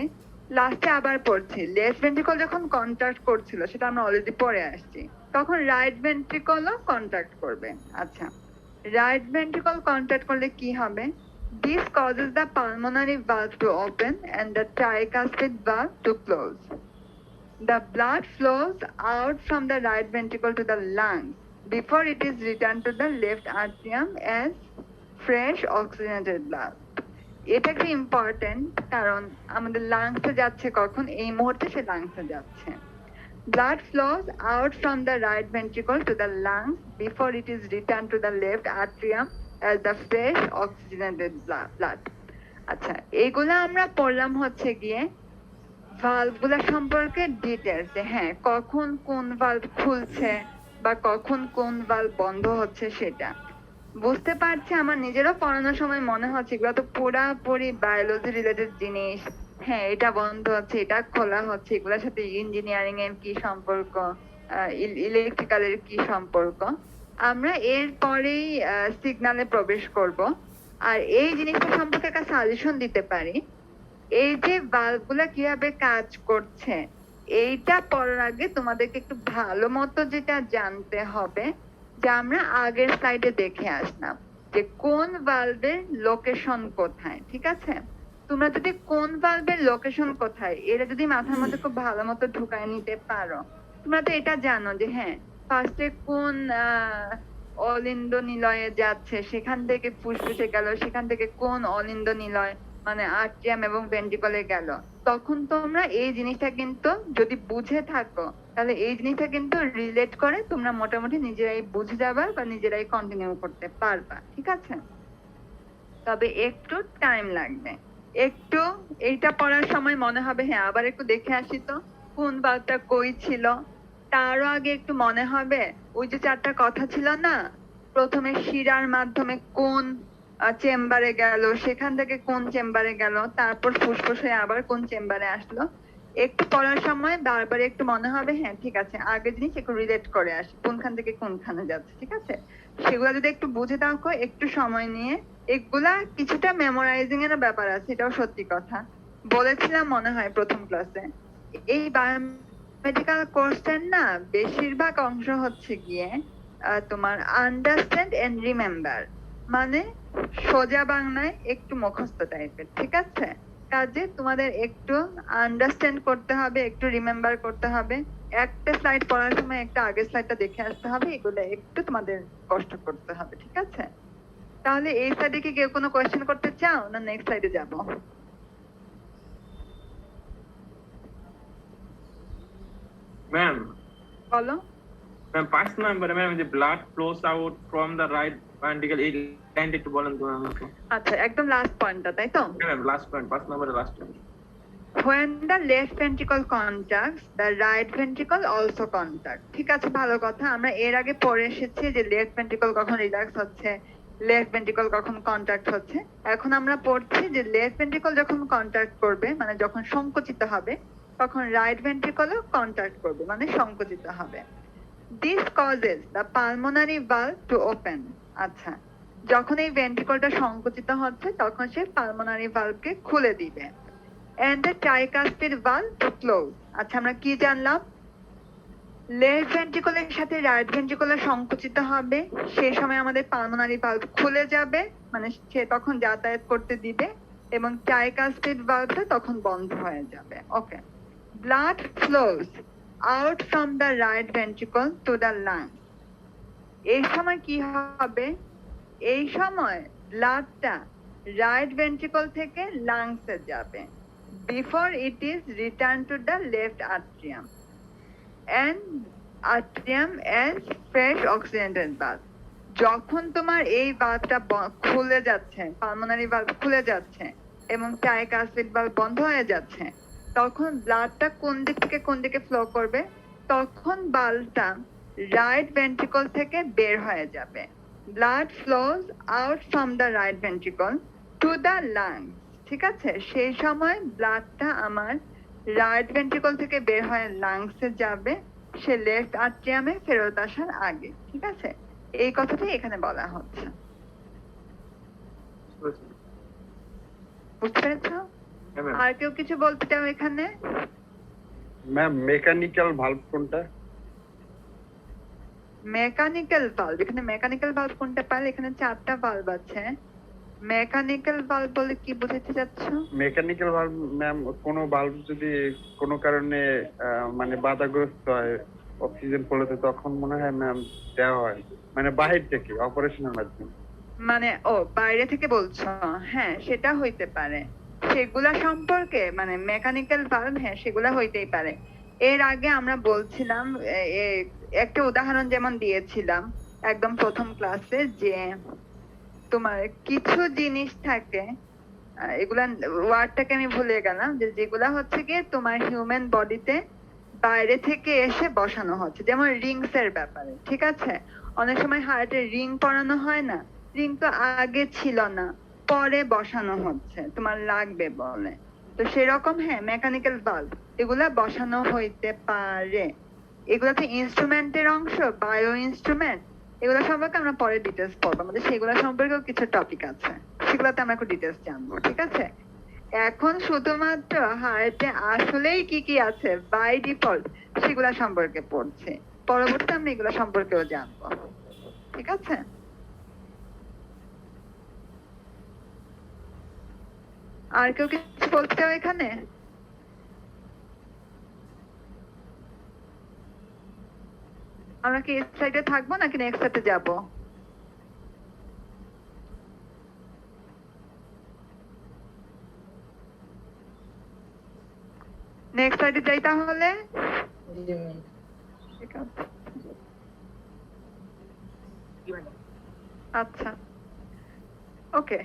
লাস্টে আবার পড়ছি লেফট ভেন্ট্রিকল যখন কন্ট্রাক্ট করছিল সেটা আমরা অলরেডি পড়ে আসছি, তখন রাইট ভেন্ট্রিকলও কন্ট্রাক্ট করবে। আচ্ছা রাইট ভেন্ট্রিকল কন্ট্রাক্ট করলে কি হবে, this causes the pulmonary valve to open and the tricuspid valve to close. The blood flows out from the right ventricle to the lungs before it is returned to the left atrium as fresh oxygenated blood। এটা কি important, কারণ আমাদের লাংসে যাচ্ছে কখন, এই মুহূর্তে সে লাংসে যাচ্ছে। Blood flows out from the right ventricle to the lungs before it is returned to the left atrium as the fresh oxygenated blood। আচ্ছা এইগুলা আমরা পড়লাম হচ্ছে গিয়ে ভালভগুলা সম্পর্কে ডিটেলস, যে হ্যাঁ কখন কোন ভালভ খুলছে বা কখন কোন ভালভ বন্ধ হচ্ছে সেটা বুঝতে পারছি। আমার নিজেরও পড়ানোর সময় মনে হচ্ছে এগুলো তো পুরাপুরি বায়োলজি রিলেটেড জিনিস, হ্যাঁ এটা বন্ধ হচ্ছে এটা খোলা হচ্ছে, এগুলোর সাথে ইঞ্জিনিয়ারিং এর কি সম্পর্ক, ইলেকট্রিক্যালের কি সম্পর্ক। আমরা এরপরেই সিগন্যালে প্রবেশ করব আর এই জিনিসটা সম্পর্কে একটা সাজেশন দিতে পারি। এই যে ভালভগুলা কিভাবে কাজ করছে এইটা পড়ার আগে তোমাদেরকে একটু ভালো মতো যেটা জানতে হবে, যে আমরা আগের স্লাইডে দেখে আসলাম যে কোন ভালভের লোকেশন কোথায়। ঠিক আছে, তোমরা যদি কোন ভালভের লোকেশন কোথায় এটা যদি মাথার মধ্যে খুব ভালো মতো ঢুকায় নিতে পারো, তোমরা তো এটা জানো যে হ্যাঁ ফার্স্টে কোন অলিন্দ নিলয়ে যাচ্ছে, সেখান থেকে ফুসফুসে গেল, সেখান থেকে কোন অলিন্দ নিলয় মানে আট্রিয়াম এবং ভেন্ট্রিকলে গেল, তখন তোমরা এই জিনিসটা কিন্তু যদি বুঝে থাকো তাহলে এই জিনিসটা কিন্তু রিলেট করে তোমরা মোটামুটি নিজেরাই বুঝে যাবা বা নিজেরাই কন্টিনিউ করতে পারবা। ঠিক আছে, তবে একটু টাইম লাগবে। একটু এইটা পড়ার সময় মনে হবে হ্যাঁ আবার একটু দেখে আসি তো কোন বালটা কই ছিল, তারও আগে একটু মনে হবে ওই যে 4টা কথা ছিল না, প্রথমে শিরার মাধ্যমে কোন চেম্বারে গেল, সেখান থেকে কোন চেম্বারে গেল, তারপর ফুসফুস হয়ে আবার কোন চেম্বারে আসলো। একটু পড়ার সময় বারবার একটু মনে হবে হ্যাঁ ঠিক আছে আগের জিনিস একটু রিলেট করে আসি কোনখান থেকে কোনখানে যাচ্ছে, ঠিক আছে? সেগুলো যদি একটু বুঝে থাকো একটু সময় নিয়ে, এগুলা কিছুটা মেমোরাইজিং এর ব্যাপার আছে, এটাও সত্যি কথা। বলেছিলাম মনে হয় প্রথম ক্লাসে, এই বায়োমেডিক্যাল কোর্সের না বেশিরভাগ অংশ হচ্ছে গিয়ে তোমার আন্ডারস্ট্যান্ড এন্ড রিমেম্বার, মানে সোজা বাংলায় একটু মুখস্থ টাইপের, ঠিক আছে? কাজে তোমাদের একটু আন্ডারস্ট্যান্ড করতে হবে, একটু রিমেম্বার করতে হবে, একটা স্লাইড পড়ার সময় একটা আগের স্লাইডটা দেখে আসতে হবে, এগুলো একটু তোমাদের কষ্ট করতে হবে, ঠিক আছে? তাহলে এই স্লাইডে কি কেউ কোনো কোয়েশ্চেন করতে চাও না নেক্সট স্লাইডে যাব? ম্যাম বলো। ম্যাম 5 নম্বরে ম্যাম যে blood flows out from the right ventricle, এই লাইনটা একটু বলেন তো আমাকে। আচ্ছা একদম লাস্ট পয়েন্টটা তাই তো? ম্যাম লাস্ট পয়েন্ট 5 নম্বরে last point. When the left ventricle contracts, the right ventricle also contracts. ঠিক আছে, ভালো কথা। আমরা এর আগে পড়ে এসেছি যে লেফট ভেন্ট্রিকল কখন রিল্যাক্স হচ্ছে, লেফট ভেন্ট্রিকল কখন কন্ট্রাক্ট হচ্ছে। এখন আমরা পড়ছি যে লেফট ভেন্ট্রিকল যখন কন্ট্রাক্ট করবে মানে যখন সংকুচিত হবে, তখন রাইট ভেন্ট্রিকলও কন্ট্রাক্ট করবে মানে সংকুচিত হবে। This causes the pulmonary valve to open. আচ্ছা, যখন এই ভেন্ট্রিকলটা সংকুচিত হচ্ছে তখন সে পালমোনারি ভালভকে খুলে দিবে। And the tricuspid valve to close. আচ্ছা আমরা কি জানলাম? লেফট ভেন্ট্রিকলের সাথে রাইট ভেন্ট্রিকলের সংকুচিত হবে, সেই সময় আমাদের পালমোনারি ভালভ খুলে যাবে, মানে সে তখন যাতায়াত করতে দিবে, এবং ট্রাইকাস্পিড ভালভটা তখন বন্ধ হয়ে যাবে। Okay, blood flows out from the right ventricle to the lungs. এই সময় কি হবে? এই সময় ব্লাডটা রাইট ভেন্ট্রিকল থেকে লাংসে যাবে before it is returned to the left atrium and atrium as fresh oxygenated valve. যখন তোমার এই ভালভটা খুলে যাচ্ছে, পালমোনারি ভালভ খুলে যাচ্ছে এবং ট্রাইকাস্পিড ভালভ বন্ধ হয়ে যাচ্ছে, তখন ব্লাডটা কোন দিক থেকে কোন দিকে ফ্লো করবে? তখন ভালভটা রাইট ভেন্ট্রিকল থেকে বের হয়ে যাবে। Blood flows out from the right ventricle to the lungs. ঠিক আছে, সেই সময় ব্লাডটা আমার রাইট ভেন্ট্রিকল থেকে বের হয়ে লাংসে যাবে, সে লেফট আট্রিয়ামে ফেরত আসার আগে। ঠিক আছে, এই কথাটাই এখানে বলা হচ্ছে। বুঝতে পেরেছো? আর কেউ কিছু বলতে চাও এখানে? ম্যাম মেকানিক্যাল ভালভ কোনটা? মেকানিক্যাল ভালভ, এখানে মেকানিক্যাল ভালভ কোনটা পাইলে? এখানে 4টা ভালভ আছে। মেকানিক্যাল ভালভ বলে কি বোঝাতে চাচ্ছ? মেকানিক্যাল ভালভ ম্যাম কোন ভালভ যদি কোনো কারণে মানে বাধাগ্রস্ত হয় অক্সিজেন ফ্লোতে, তখন মনে হয় ম্যাম দেওয়া হয়, মানে বাহির থেকে অপারেশনের মাধ্যমে। মানে ও বাইরে থেকে বলছো? হ্যাঁ সেটা হইতে পারে, সেগুলা সম্পর্কে মানে মেকানিক্যাল ভালভ, হ্যাঁ সেগুলা হইতেই পারে। এর আগে আমরা বলছিলাম একটা উদাহরণ যেমন দিয়েছিলাম একদম প্রথম ক্লাসে, যে তোমার কিছু জিনিস থাকে, এগুলা ওয়ার্ডটাকে আমি ভুলে গেলাম, যে যেগুলা হচ্ছে গিয়ে তোমার হিউম্যান বডিতে বাইরে থেকে এসে বসানো হচ্ছে, যেমন রিংস এর ব্যাপারে। ঠিক আছে, অনেক সময় হার্টে রিং পরানো হয় না, রিং তো আগে ছিল না, পরে বসানো হচ্ছে তোমার লাগবে বলে। তো সেরকম হ্যাঁ মেকানিক্যাল ভালভ এগুলা বসানো হইতে পারে। এগুলা তো ইনস্ট্রুমেন্টের অংশ, বায়ো ইনস্ট্রুমেন্ট, এগুলো সম্পর্কে আমরা পরে ডিটেলস পড়বো, আমাদের সেগুলো সম্পর্কেও কিছু টপিক আছে, সেগুলোতে আমরা একটু ডিটেলস জানবো। ঠিক আছে, এখন শুধুমাত্র হার্টে আসলেই কি কি আছে বাই ডিফল্ট সেগুলা সম্পর্কে পড়ছে, পরবর্তীতে আমরা এগুলো সম্পর্কেও জানবো। ঠিক আছে, আর কেউ কিছু বলতে চাও এখানে? আমরা কি এই সাইডে থাকবো নাকি নেক্সট সাইডে যাব? নেক্সট সাইডে যাই তাহলে। ঠিক আছে, আচ্ছা ওকে,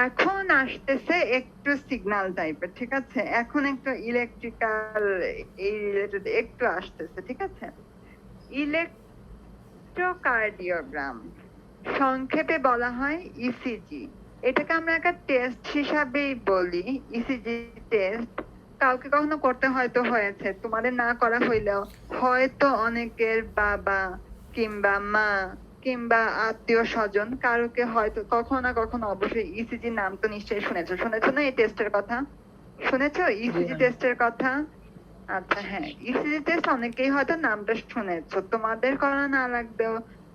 এখন আসতেছে একটু সিগন্যাল টাইপের, ঠিক আছে? এখন একটু ইলেকট্রিক্যাল এই রিলেটেড একটু আসতেছে, ঠিক আছে? ইলেকট্রোকার্ডিওগ্রাম সংক্ষেপে বলা হয় ইসিজি। এটাকে আমরা একটা টেস্ট হিসাবেই বলি, ইসিজি টেস্ট। কাউকে কখনো করতে হয়তো হয়েছে, তোমাদের না করা হইলেও হয়তো অনেকের বাবা কিংবা মা কিংবা আত্মীয় স্বজন কারোকে হয়তো কখনো না কখনো অবশ্যই ইসিজি নাম তো নিশ্চয়ই শুনেছো। শুনেছো না এই টেস্টের কথা? শুনেছো ইসিজি টেস্টের কথা? আচ্ছা, হ্যাঁ, ইসিজি টেস্ট অনেকেই হয়তো নামটা শুনেছো, তোমাদের করা না লাগবেও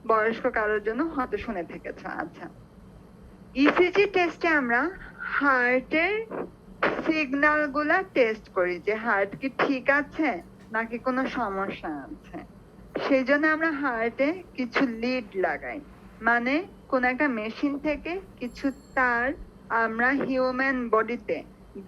বয়স্ক কারোর জন্য হয়তো শুনে থেকেছো। আচ্ছা, ইসিজি টেস্টে আমরা হার্টের সিগন্যাল গুলা টেস্ট করি যে হার্ট কি ঠিক আছে নাকি কোনো সমস্যা আছে। সেই জন্য আমরা হার্টে কিছু লিড লাগাই, মানে কোন একটা মেশিন থেকে কিছু তার আমরা হিউম্যান বডিতে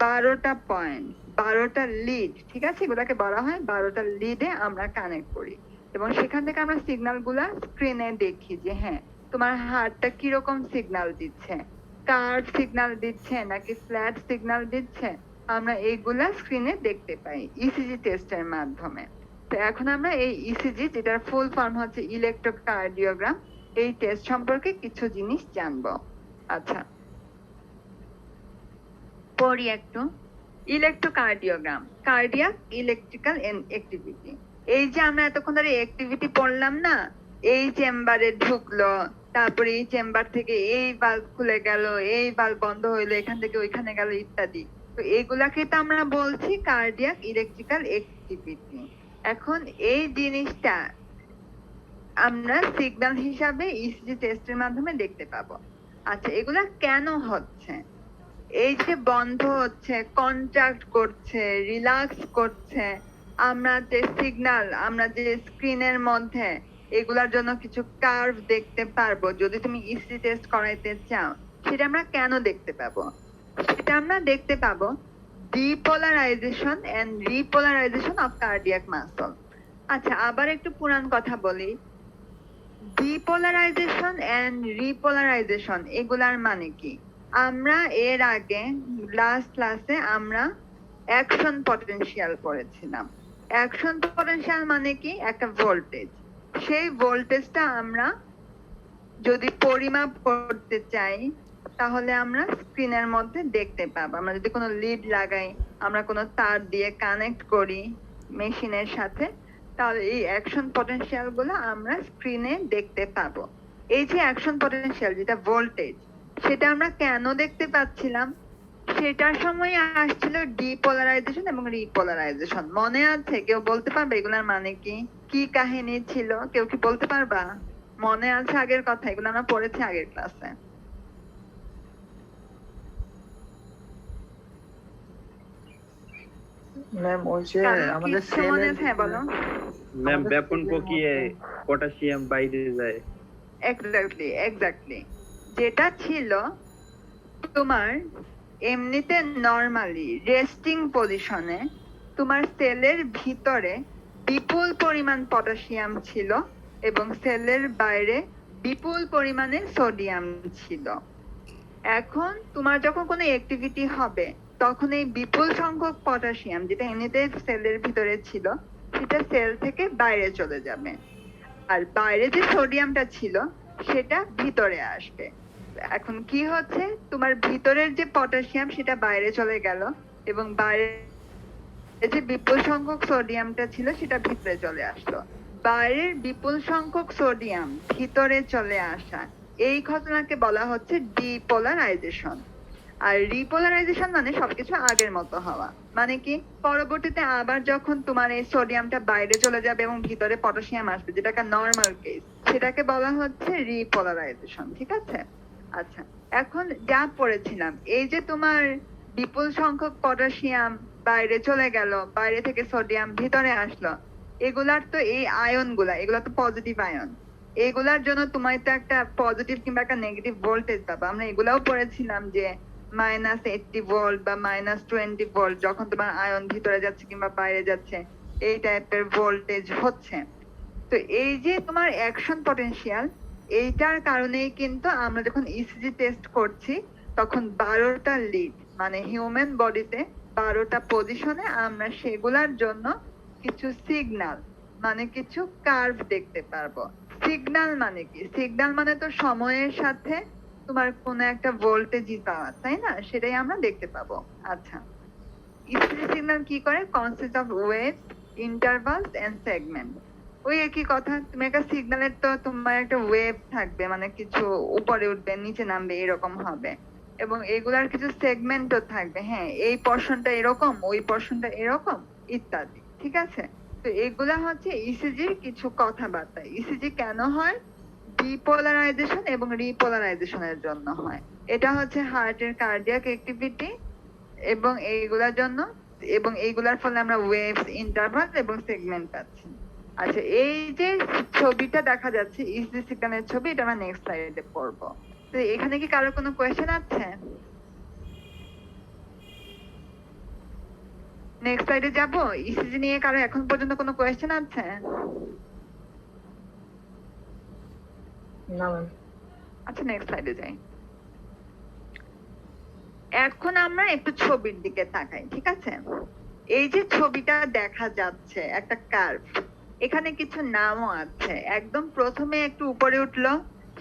12টা পয়েন্ট, 12টা লিড, ঠিক আছে, এগুলাকে বলা হয় 12টা লিডে আমরা কানেক্ট করি এবং সেখান থেকে আমরা সিগন্যাল গুলা স্ক্রিনে দেখি যে হ্যাঁ তোমার হার্টটা কিরকম সিগন্যাল দিচ্ছে, কার্ভ সিগন্যাল দিচ্ছে নাকি ফ্ল্যাট সিগন্যাল দিচ্ছে, আমরা এইগুলা স্ক্রিনে দেখতে পাই ইসিজি টেস্টের মাধ্যমে। তো এখন আমরা এই ইসিজি, যেটার ফুল ফর্ম হচ্ছে ইলেকট্রোকার্ডিওগ্রাম, এই টেস্ট সম্পর্কে কিছু জিনিস জানবো। আচ্ছা, পড়ি একটু। Electrocardiogram, cardiac electrical activity. এই যে আমরা এতক্ষণ ধরে অ্যাক্টিভিটি পড়লাম না, এই চেম্বারে ঢুকলো, তারপরে এই চেম্বার থেকে এই বাল্ব খুলে গেল, এই বাল্ব বন্ধ হইলো, এখান থেকে ওইখানে গেল ইত্যাদি। তো এগুলাকে তো আমরা বলছি কার্ডিয়াক ইলেকট্রিক্যাল অ্যাক্টিভিটি। এখন এই জিনিসটা আমরা সিগন্যাল হিসাবে ইসিজি টেস্টের মাধ্যমে দেখতে পাবো। আচ্ছা, এগুলা কেন হচ্ছে? এই যে বন্ধ হচ্ছে, কন্ট্রাক্ট করছে, রিল্যাক্স করছে, আমরা যে সিগন্যাল, আমরা যে স্ক্রিনের মধ্যে এগুলার জন্য কিছু কার্ভ দেখতে পারবো যদি তুমি ইসিজি টেস্ট করাইতে চাও, সেটা আমরা কেন দেখতে পাবো? সেটা আমরা দেখতে পাবো depolarization and repolarization of cardiac muscle. আচ্ছা, আবার একটু পুরান কথা বলি। ডিপোলারাইজেশন এন্ড রিপোলারাইজেশন এগুলার মানে কি? আমরা এর আগে লাস্ট ক্লাসে আমরা অ্যাকশন পটেনশিয়াল পড়েছিলাম। অ্যাকশন পটেনশিয়াল মানে কি? একটা ভোল্টেজ। সেই ভোল্টেজটা আমরা যদি পরিমাপ করতে চাই তাহলে আমরা স্ক্রিনের মধ্যে দেখতে পাবো। আমরা যদি কোনো লিড লাগাই, আমরা কোনো তার দিয়ে কানেক্ট করি মেশিনের সাথে, তাহলে এই অ্যাকশন পটেনশিয়াল গুলো আমরা স্ক্রিনে দেখতে পাবো। এই যে অ্যাকশন পটেনশিয়াল, যেটা ভোল্টেজ, সেটা আমরা কেন দেখতে পাচ্ছিলাম? সেটার সময় আসছিল ডিপোলারাইজেশন এবং রিপোলারাইজেশন। মনে আছে? কেউ বলতে পারবে এগুলার মানে কি? কি কাহিনী ছিল? কেউ কি বলতে পারবা? মনে আছে আগের কথা? এগুলো আমরা পড়েছি আগের ক্লাসে। ম্যাম ওই যে আমাদের কিছু মনে আছে? হ্যাঁ, বলো। ম্যাম ব্যাপন প্রক্রিয়ায় পটাশিয়াম বাইরে যায়। এক্স্যাক্টলি। যেটা ছিল তোমার এমনিতে নরমালি রেস্টিং পজিশনে তোমার সেলের ভিতরে বিপুল পরিমাণ পটাশিয়াম ছিল এবং সেলের বাইরে বিপুল পরিমাণে সোডিয়াম ছিল। এখন তোমার যখন কোনো অ্যাক্টিভিটি হবে তখন এই বিপুল সংখ্যক পটাশিয়াম, যেটা এমনিতে সেলের ভিতরে ছিল, সেটা সেল থেকে বাইরে চলে যাবে, আর বাইরে যে সোডিয়ামটা ছিল সেটা ভিতরে আসবে। এখন কি হচ্ছে? তোমার ভিতরের যে পটাশিয়াম সেটা বাইরে চলে গেল এবং বাইরে যে বিপুল সংখ্যক সোডিয়ামটা ছিল সেটা ভিতরে চলে আসলো। বাইরের বিপুল সংখ্যক সোডিয়াম ভিতরে চলে আসা, এই ঘটনাকে বলা হচ্ছে ডিপোলারাইজেশন। আর রিপোলারাইজেশন মানে সবকিছু আগের মতো হওয়া। মানে কি? পরবর্তীতে আবার যখন তোমার এই সোডিয়ামটা বাইরে চলে যাবে এবং ভিতরে পটাশিয়াম আসবে, যেটাকে নরমাল কেস, সেটাকে বলা হচ্ছে রিপোলারাইজেশন। ঠিক আছে? আচ্ছা, এখন যা পড়েছিলাম, এই যে তোমার বিপুল সংখ্যক পটাশিয়াম বাইরে চলে গেল, বাইরে থেকে সোডিয়াম ভিতরে আসলো, এগুলার তো এই আয়ন গুলা, এগুলা তো পজিটিভ আয়ন, এগুলার জন্য তোমার তো একটা পজিটিভ কিংবা একটা নেগেটিভ ভোল্টেজ পাবা। আমরা এগুলাও পড়েছিলাম যে -80 ভোল্ট বা -20 ভোল্ট যখন তোমার আয়ন ভিতরে যাচ্ছে কিংবা বাইরে যাচ্ছে, এই টাইপের ভোল্টেজ হচ্ছে। তো এই যে তোমার অ্যাকশন পটেনশিয়াল, এইটার কারণেই কিন্তু আমরা যখন ইসিজি টেস্ট করছি তখন 12টা লিড মানে হিউম্যান বডিতে 12টা পজিশনে আমরা সেগুলার জন্য কিছু সিগন্যাল মানে কিছু কার্ভ দেখতে পারবো। সিগন্যাল মানে কি? সিগন্যাল মানে তো সময়ের সাথে তোমার কোনো একটা ভোল্টেজই পাওয়া, তাই না? সেটাই আমরা দেখতে পাবো। আচ্ছা, ইসিজি সিগন্যাল কি করে? Consist of waves, intervals and segment. ওই একই কথা, তুমি একটা সিগন্যালের তো তোমার একটা ওয়েভ থাকবে মানে কিছু উপরে উঠবে নিচে নামবে এরকম হবে, এবং এগুলার কিছু সেগমেন্টও থাকবে। হ্যাঁ, এই পোরশনটা এরকম, ওই পোরশনটা এরকম ইত্যাদি। ঠিক আছে? তো এগুলা হচ্ছে ইসিজির কিছু কথাবার্তা। ইসিজি কেন হয়? ডিপোলারাইজেশন এবং রিপোলারাইজেশনের জন্য হয়। এটা হচ্ছে হার্টের কার্ডিয়াক অ্যাক্টিভিটি এবং এইগুলার জন্য, এবং এইগুলার ফলে আমরা ওয়েভস, ইন্টারভাল এবং সেগমেন্ট পাচ্ছি। আচ্ছা, এই যে ছবিটা দেখা যাচ্ছে ইসিজি সিগন্যালের ছবি, এটা আমরা নেক্সট স্লাইডে পড়বো। তো এখানে কি কারো কোনো কোয়েশ্চেন আছে? নেক্সট স্লাইডে যাব। ইসিজি নিয়ে কারো এখন পর্যন্ত কোনো কোয়েশ্চেন আছে? না ম্যাম। আচ্ছা, নেক্সট স্লাইডে যাই। এখন আমরা একটু ছবির দিকে তাকাই। ঠিক আছে? এই যে ছবিটা দেখা যাচ্ছে একটা কার্ভ, এখানে কিছু নামও আছে। একদম প্রথমে একটু উপরে উঠলো,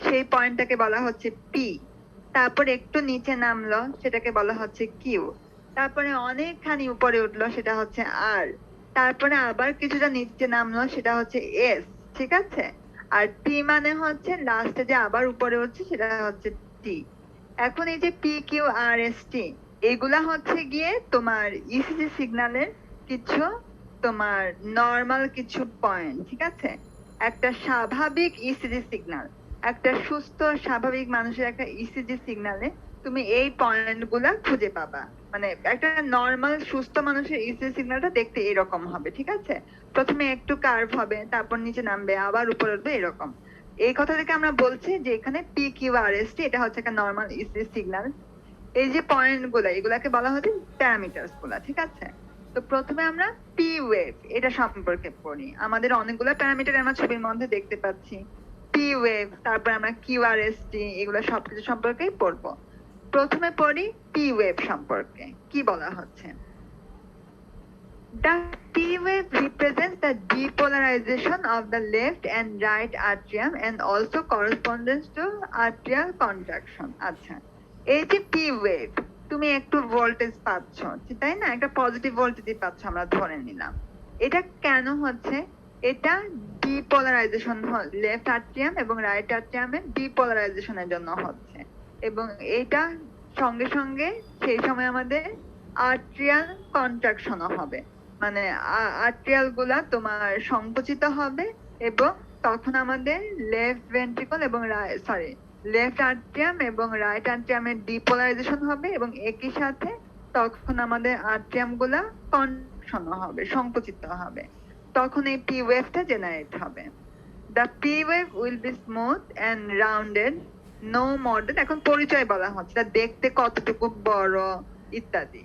সেই পয়েন্টটাকে বলা হচ্ছে পি। তারপর একটু নিচে নামলো, সেটাকে বলা হচ্ছে কিউ। তারপরে অনেকখানি উপরে উঠলো, সেটা হচ্ছে আর। তারপরে আবার কিছুটা নিচে নামলো, সেটা হচ্ছে এস। ঠিক আছে? আর টি মানে হচ্ছে লাস্টে যে আবার উপরে উঠছে, সেটা হচ্ছে টি। এখন এই যে P Q R S T, এগুলা হচ্ছে গিয়ে তোমার ইসিজি সিগন্যালের কিছু তোমার নরমাল কিছু পয়েন্ট। ঠিক আছে? একটা স্বাভাবিক ইসিজি সিগন্যাল, একটা সুস্থ স্বাভাবিক মানুষের একটা ইসিজি সিগন্যালে তুমি এই পয়েন্ট গুলা খুঁজে পাবা। মানে একটা নরমাল সুস্থ মানুষের ইসিজি সিগন্যালটা দেখতে এরকম হবে। ঠিক আছে? প্রথমে একটু কার্ভ হবে, তারপর নিচে নামবে, আবার উপরে উঠবে, এরকম। এই কথা থেকে আমরা বলছি যে এখানে P Q R S T এটা হচ্ছে একটা নরমাল ইসিজি সিগন্যাল। এই যে পয়েন্ট গুলা, এগুলাকে বলা হচ্ছে প্যারামিটারস গুলা। ঠিক আছে? তো প্রথমে আমরা পি ওয়েভ এটা সম্পর্কে পড়ি। আমাদের অনেকগুলো প্যারামিটার আমরা ছবির মধ্যে দেখতে পাচ্ছি। পি ওয়েভ, তারপর আমরা কিউ আর এস টি, এগুলো সবকিছু সম্পর্কেই পড়বো। প্রথমে পড়ি পি ওয়েভ সম্পর্কে কি বলা হচ্ছে। The P wave represents the depolarization of the left and right atrium and also corresponds to atrial contraction. আচ্ছা, এই যে P wave, তুমি একটু ভোল্টেজ পাচ্ছ, তাই না? একটা পজিটিভ ভোল্টেজ পাচ্ছ আমরা ধরে নিলাম। এটা কেন হচ্ছে? এটা ডিপোলারাইজেশন, লেফট আট্রিয়াম এবং রাইট আট্রিয়ামের ডিপোলারাইজেশনের জন্য হচ্ছে, এবং এটা সঙ্গে সঙ্গে সেই সময় আমাদের আর্ট্রিয়াল কন্ট্রাকশনও হবে। মানে আর্ট্রিয়াল গুলা তোমার সংকুচিত হবে, এবং তখন আমাদের লেফট ভেন্ট্রিকল এবং লেফট আর্ট্রিয়াম এবং রাইট আর্ট্রিয়ামের ডিপোলারাইজেশন হবে, এবং একই সাথে তখন আমাদের আর্ট্রিয়াম গুলা কন্ট্রাকশন হবে, সংকুচিত হবে। তখন এই পি ওয়েভটা জেনারেট হবে। The P wave will be smooth and rounded, no more than, এখন পরিচয় বলা হচ্ছে তা দেখতে কতটুকু বড় ইত্যাদি।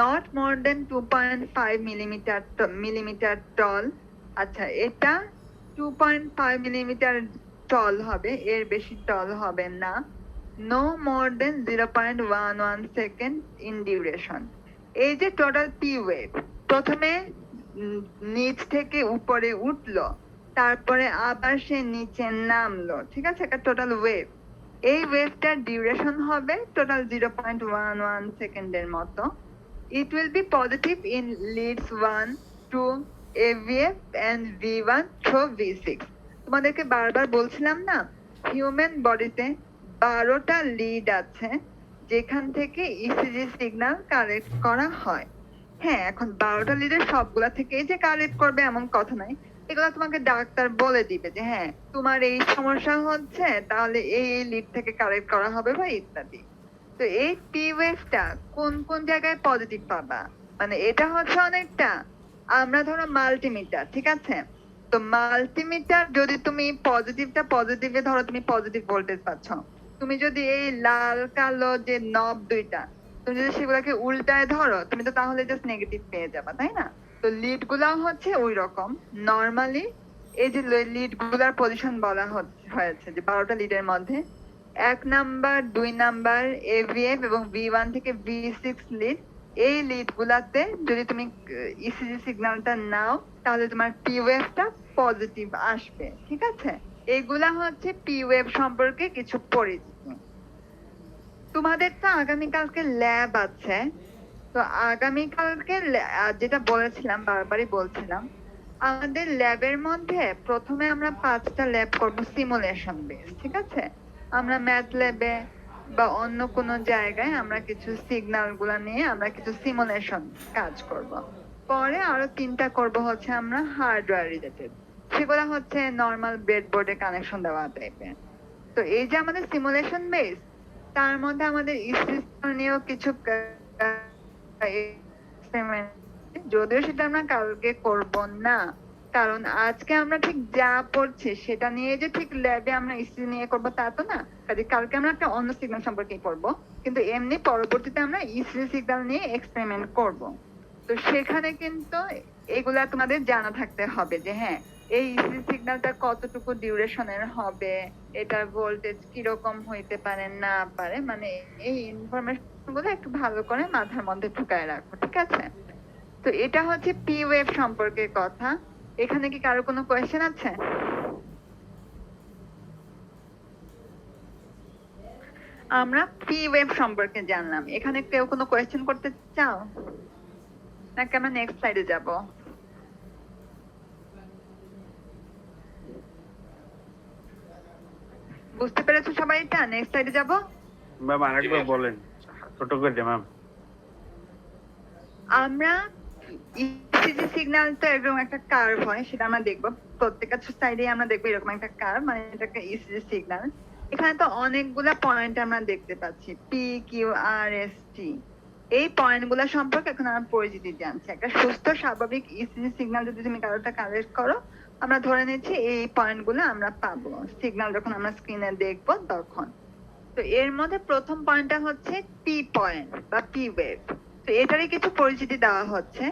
Not more than 2.5 millimeter tall. আচ্ছা, এটা 2.5 millimeter tall হবে, এর বেশি tall হবে না। No more than 0.11 second in duration. এই যে টোটাল পি ওয়েভ প্রথমে নিচ থেকে উপরে উঠলো, তারপরে আবার সে নিচে নামলো। ঠিক আছে? একটা টোটাল ওয়েভ। এই ওয়েভটার ডিউরেশন হবে টোটাল 0.11 সেকেন্ডের মতো। It will be positive in leads 1 to AVF and V1 through V6. তোমাদেরকে বারবার বলছিলাম না, হিউম্যান বডিতে 12টা লিড আছে যেখান থেকে ইসিজি সিগন্যাল কালেক্ট করা হয়। হ্যাঁ, এখন 12টা লিডের সবগুলা থেকেই যে কালেক্ট করবে এমন কথা নাই। এগুলো তোমাকে ডাক্তার বলে দিবে যে হ্যাঁ তোমার এই সমস্যা হচ্ছে, তাহলে এই লিড থেকে কালেক্ট করা হবে বা ইত্যাদি। তো এই পি ওয়েভটা কোন কোন জায়গায় পজিটিভ পাবা? মানে এটা হচ্ছে অনেকটা, আমরা ধরো মাল্টিমিটার, ঠিক আছে? তো মাল্টিমিটার যদি তুমি পজিটিভটা পজিটিভে ধরো, তুমি পজিটিভ ভোল্টেজ পাচ্ছ। তুমি যদি এই লাল কালো যে নব দুইটা, তুমি যদি সেগুলোকে উল্টায় ধরো, তুমি তো তাহলে জাস্ট নেগেটিভ পেয়ে যাবা, তাই না? তো লিড গুলাও হচ্ছে ওই রকম নরমালি এই যে লিড গুলার পজিশন বলা হয়েছে যে 12টা লিডের মধ্যে 1 নাম্বার 2 নাম্বার এভিএফ এবং V1 থেকে V6 লিড, এই লিড গুলাতে যদি তুমি ইসিজি সিগন্যালটা নাও তাহলে তোমার পি ওয়েভটা পজিটিভ আসবে। ঠিক আছে, এগুলা হচ্ছে পি ওয়েভ সম্পর্কে কিছু পরিচিতি। তোমাদের তো আগামীকালকে ল্যাব আছে, তো আগামীকালকে যেটা বলেছিলাম, বারবারই বলছিলাম, আমাদের ল্যাবের মধ্যে প্রথমে আমরা 5টা ল্যাব করব সিমুলেশন বেস। ঠিক আছে, আমরা ম্যাথ ল্যাবে বা অন্য কোনো জায়গায় আমরা কিছু সিগন্যাল গুলা নিয়ে আমরা কিছু সিমুলেশন কাজ করব। পরে আরো 3টা করব হচ্ছে আমরা হার্ডওয়্যার রিলেটেড, সেগুলা হচ্ছে নর্মাল ব্রেডবোর্ডে কানেকশন দেওয়া টাইপের। তো এই যে আমাদের সিমুলেশন বেস, তার মধ্যে আমাদের সিস্টেম নিয়েও কিছু experiment, যদিও সেটা আমরা কালকে করব না, কারণ আজকে আমরা ঠিক যা পড়ছি সেটা নিয়ে যে ঠিক ল্যাবে আমরা ইসি নিয়ে করব তা তো না। কাজে কালকে আমরা একটা অন্য সিগন্যাল সম্পর্কে পড়বো, কিন্তু এমনি পরবর্তীতে আমরা ইসি সিগন্যাল নিয়ে এক্সপেরিমেন্ট করব। তো সেখানে কিন্তু এগুলা তোমাদের জানা থাকতে হবে যে হ্যাঁ, এই ইসি সিগন্যালটা কতটুকু ডিউরেশনের হবে, এটার ভোল্টেজ কিরকম হইতে পারে না পারে, মানে এই ইনফরমেশন গুলো একটু ভালো করে মাথার মধ্যে ঢুকায় রাখো। ঠিক আছে, তো এটা হচ্ছে পি ওয়েভ সম্পর্কে কথা। এখানে কি কারো কোনো কোয়েশ্চেন আছে? আমরা পি ওয়েভ সম্পর্কে জানলাম, এখানে কেউ কোনো কোয়েশ্চেন করতে চাও নাকি আমরা নেক্সট স্লাইডে যাব? বুঝতে পেরেছো সবাই? এটা নেক্সট স্লাইডে যাব। ম্যাম আরেকবার বলেন ছোট করে ম্যাম। আমরা ইসিজি সিগন্যাল তো এরকম একটা কার্ভ হয়, সেটা আমরা দেখবো প্রত্যেকটা সাইডে, আমরা দেখবো এরকম একটা কার্ভ, মানে এটা একটা ইসিজি সিগন্যাল। এখানে তো অনেকগুলা পয়েন্ট আমরা দেখতে পাচ্ছি, P Q R S T. এই পয়েন্ট গুলা সম্পর্কে এখন আমরা পরিচিতি জানছি। একটা সুস্থ স্বাভাবিক ইসিজি সিগন্যাল যদি তুমি কারোটা কালেক্ট করো, আমরা ধরে নিচ্ছি এই পয়েন্ট গুলো আমরা পাবো সিগন্যাল যখন আমরা স্ক্রিনে দেখবো তখন। তো এর মধ্যে প্রথম পয়েন্টটা হচ্ছে পি পয়েন্ট বা পি ওয়েভ। তো এটারই কিছু পরিচিতি দেওয়া হচ্ছে।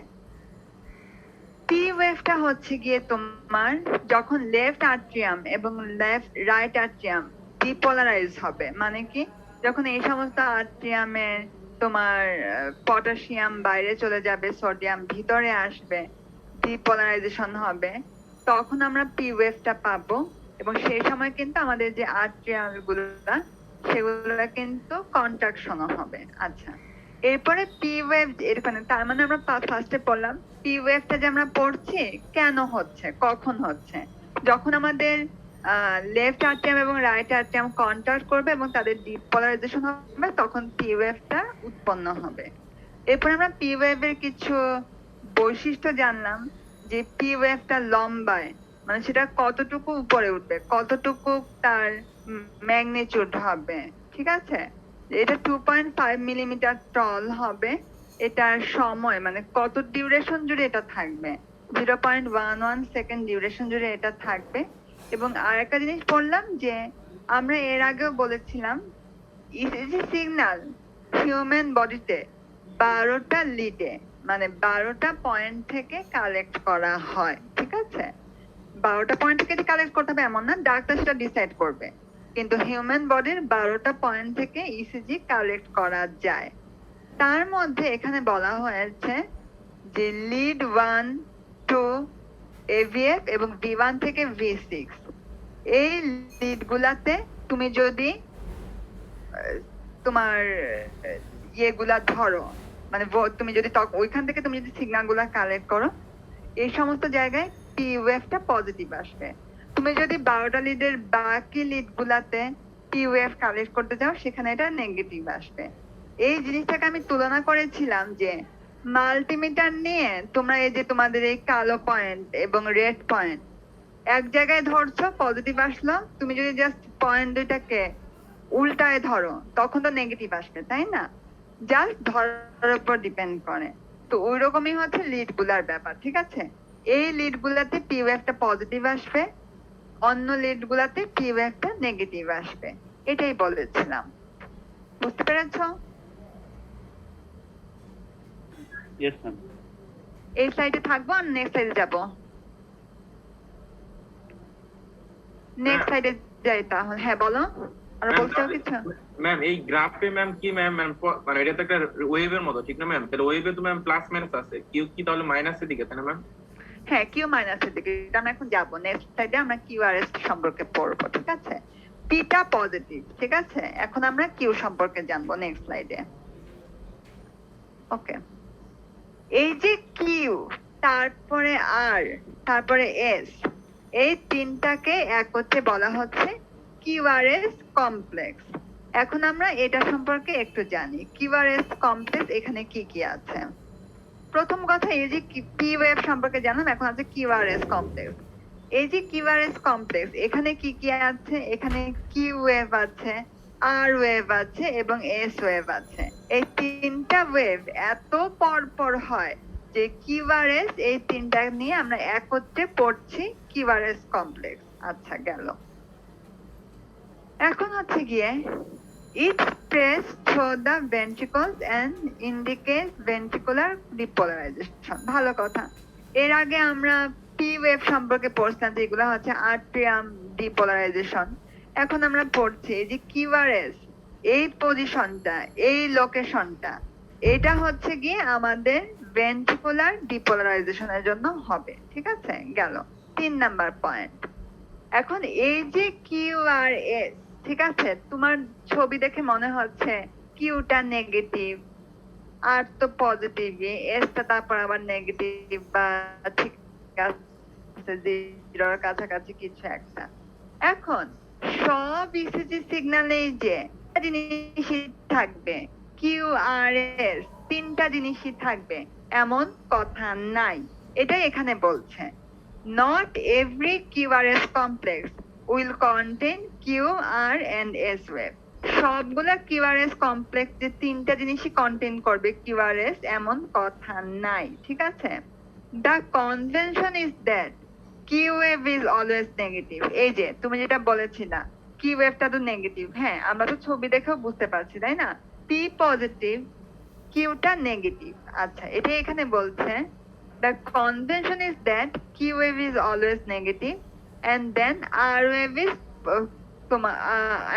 পি ওয়েভটা হচ্ছে গিয়ে তোমার যখন লেফট আর্ট্রিয়াম এবং রাইট আর্ট্রিয়াম ডিপোলারাইজ হবে, মানে কি যখন এই সমস্ত আর্ট্রিয়ামের তোমার পটাশিয়াম বাইরে চলে যাবে, সোডিয়াম ভিতরে আসবে, ডিপোলারাইজেশন হবে, তখন আমরা পি ওয়েভটা পাবো। এবং সেই সময় কিন্তু আমাদের যে আর্ট্রিয়াম গুলা সেগুলো কিন্তু কন্ট্রাকশন হবে। আচ্ছা, এরপরে পি ওয়েভ, এখানে তার মানে আমরা ফার্স্টে পড়লাম পি ওয়েভটা যে আমরা পড়ছি কেন হচ্ছে, কখন হচ্ছে, যখন আমাদের লেফট আর্ট্রিয়াম এবং রাইট আর্ট্রিয়াম কন্ট্যাক্ট করবে এবং তাদের ডিপোলারাইজেশন হবে, তখন পি ওয়েভটা উৎপন্ন হবে। এরপর আমরা পি ওয়েভের কিছু বৈশিষ্ট্য জানলাম, যে পি ওয়েভটা লম্বায়, মানে সেটা কতটুকু উপরে উঠবে, কতটুকু তার ম্যাগনিটিউড হবে। ঠিক আছে, এটা 2.5 মিলিমিটার টল হবে, এটার সময় মানে কত ডিউরেশন জুড়ে এটা থাকবে, 0.11 সেকেন্ড ডিউরেশন জুড়ে এটা থাকবে। এবং আরেকটা জিনিস বললাম যে আমরা এর আগেও বলেছিলাম ইসিজি সিগন্যাল হিউম্যান বডিতে 12টা লিডে মানে 12টা পয়েন্ট থেকে কালেক্ট করা হয়। ঠিক আছে, 12টা পয়েন্ট থেকে কালেক্ট করতে হবে এমন না, ডাক্তার সেটা ডিসাইড করবে, কিন্তু হিউম্যান বডির 12টা পয়েন্ট থেকে ইসিজি কালেক্ট করা যায়। তার মধ্যে এখানে বলা হয়েছে যে লিড 1, 2, এভিএফ এবং V1 থেকে V6, এই লিড গুলাতে তুমি যদি তোমার ইয়েগুলা ধরো, মানে তুমি যদি ওইখান থেকে তুমি যদি সিগন্যাল গুলা কালেক্ট করো, এই সমস্ত জায়গায় পি ওয়েভটা পজিটিভ আসবে। তুমি যদি 12টা লিডের বাকি লিড গুলাতে পি ওয়েভ কালেক্ট করতে যাও, সেখানে এটা নেগেটিভ আসবে। এই জিনিসটাকে আমি তুলনা করেছিলাম যে মাল্টিমিটার নিয়ে তোমরা এই যে তোমাদের এই কালো পয়েন্ট এবং রেড পয়েন্ট এক জায়গায় ধরছো, পজিটিভ আসলো, তুমি যদি জাস্ট পয়েন্ট দুইটাকে উল্টায় ধরো তখন তো নেগেটিভ আসবে, তাই না? জাস্ট ধরার উপর ডিপেন্ড করে। তো ওই রকমই হচ্ছে লিড গুলার ব্যাপার। ঠিক আছে, এই লিড গুলাতে পি ওয়েভটা পজিটিভ আসবে, অন্য লিড গুলাতে পি ওয়েভটা নেগেটিভ আসবে, এটাই বলেছিলাম। বুঝতে পেরেছো? Yes ma'am. এই স্লাইডে থাকবো আর নেক্সট স্লাইডে যাবো। নেক্সট স্লাইডে যাই তাহলে। হ্যাঁ বলো, আর বলতে চাও কিছু? ম্যাম এই গ্রাফে ম্যাম কি ম্যাম মানে এটা তো একটা ওয়েভের মতো ঠিক না ম্যাম? তাহলে ওয়েভে তো ম্যাম প্লাস মাইনাস আছে, কিউ কি তাহলে মাইনাসের দিকে তাই না ম্যাম? হ্যাঁ, কিউ মাইনাসের দিকে। এটা আমরা এখন যাবো নেক্সট স্লাইডে, আমরা কিউআরএস সম্পর্কে পড়বো, ঠিক আছে? পিটা পজিটিভ, ঠিক আছে? এখন আমরা কিউ সম্পর্কে জানবো নেক্সট স্লাইডে। ওকে, এই যে কিউ, তারপরে আর, তারপরে এস, এই তিনটাকে একত্রে বলা হচ্ছে কিউআরএস কমপ্লেক্স। এখন আমরা এটা সম্পর্কে একটু জানি, কিউআরএস কমপ্লেক্স এখানে কি কি আছে। প্রথম কথা, এই যে পি ওয়েভ সম্পর্কে জানলাম, এখন আছে কিউআরএস কমপ্লেক্স। এই যে কিউআরএস কমপ্লেক্স, এখানে কি কি আছে? এখানে কিউ ওয়েভ আছে, আর ওয়েভ আছে এবং এস ওয়েভ আছে। এই তিনটা ওয়েভ এত পরপর হয় যে কিউআরএস, এই তিনটা নিয়ে আমরা একত্রে পড়ছি কিউআরএস কমপ্লেক্স। আচ্ছা গেল। এখন হচ্ছে গিয়ে each stress through the ventricles and indicates ventricular depolarization. ভালো কথা। এর আগে আমরা পি ওয়েভ সম্পর্কে পড়ছিলাম, যেগুলো হচ্ছে আর্ট্রিয়াম ডিপোলারাইজেশন। এখন আমরা পড়ছি এই যে কিউআরএস, এই পজিশনটা, এই লোকেশনটা, এটা হচ্ছে গিয়ে আমাদের ভেন্ট্রিকুলার ডিপোলারাইজেশনের জন্য হবে, ঠিক আছে? গেল 3 নাম্বার পয়েন্ট। এখন এই যে কিউআরএস, ঠিক আছে, তোমার ছবি দেখে মনে হচ্ছে কিউটা নেগেটিভ, আর তো পজিটিভ, এসটা তারপর আবার নেগেটিভ বা ঠিক আছে, জিরোর কাছাকাছি কিছু একটা। এখন সব ইসিজি সিগন্যালেই যে জিনিসই থাকবে, কিউআরএস তিনটা জিনিসই থাকবে এমন কথা নাই, এটাই এখানে বলছে। Not every QRS complex will contain QR and S wave. সবগুলা QRS complex যে তিনটা জিনিসই কন্টেইন করবে QRS এমন কথা নাই, ঠিক আছে? The convention is that Q wave is always negative. এই যে তুমি যেটা বলেছিলা, Q waveটা তো নেগেটিভ। হ্যাঁ, আমরা তো ছবি দেখেও বুঝতে পারছি, তাই না? P পজিটিভ, Qটা নেগেটিভ। আচ্ছা, এটা এখানে বলছে the convention is that Q wave is always negative and then R wave is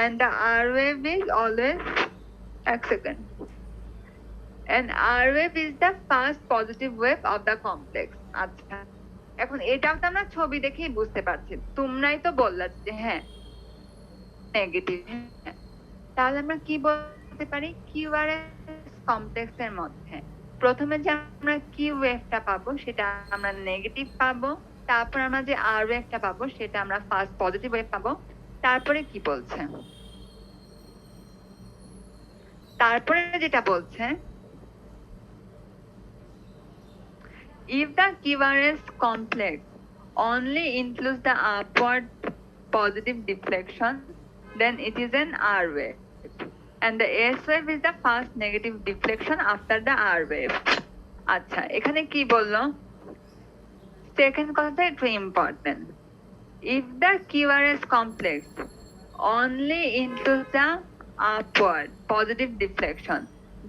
and the R wave is always and R wave is the first positive wave of the complex. আচ্ছা, এখন এটাও তো আমরা ছবি দেখেই বুঝতে পারছি, তোমরাই তো বললা যে হ্যাঁ নেগেটিভ। তাহলে আমরা কি বলতে পারি? কিউআরএস কমপ্লেক্সের মধ্যে প্রথমে যে আমরা কিউ ওয়েভটা পাবো সেটা আমরা নেগেটিভ পাবো, তারপর আমরা যে আর ওয়েভটা পাবো সেটা আমরা ফার্স্ট পজিটিভ ওয়েভ পাবো। তারপরে কি বলছে? তারপরে যেটা বলছে, if the QRS complex only includes the upward positive deflection, then it is an R wave. And the S wave is the first negative deflection after the R wave. আচ্ছা, এখানে কি বললো? সেকেন্ড কথাটা একটু important. If the QRS complex only includes the upward positive deflection,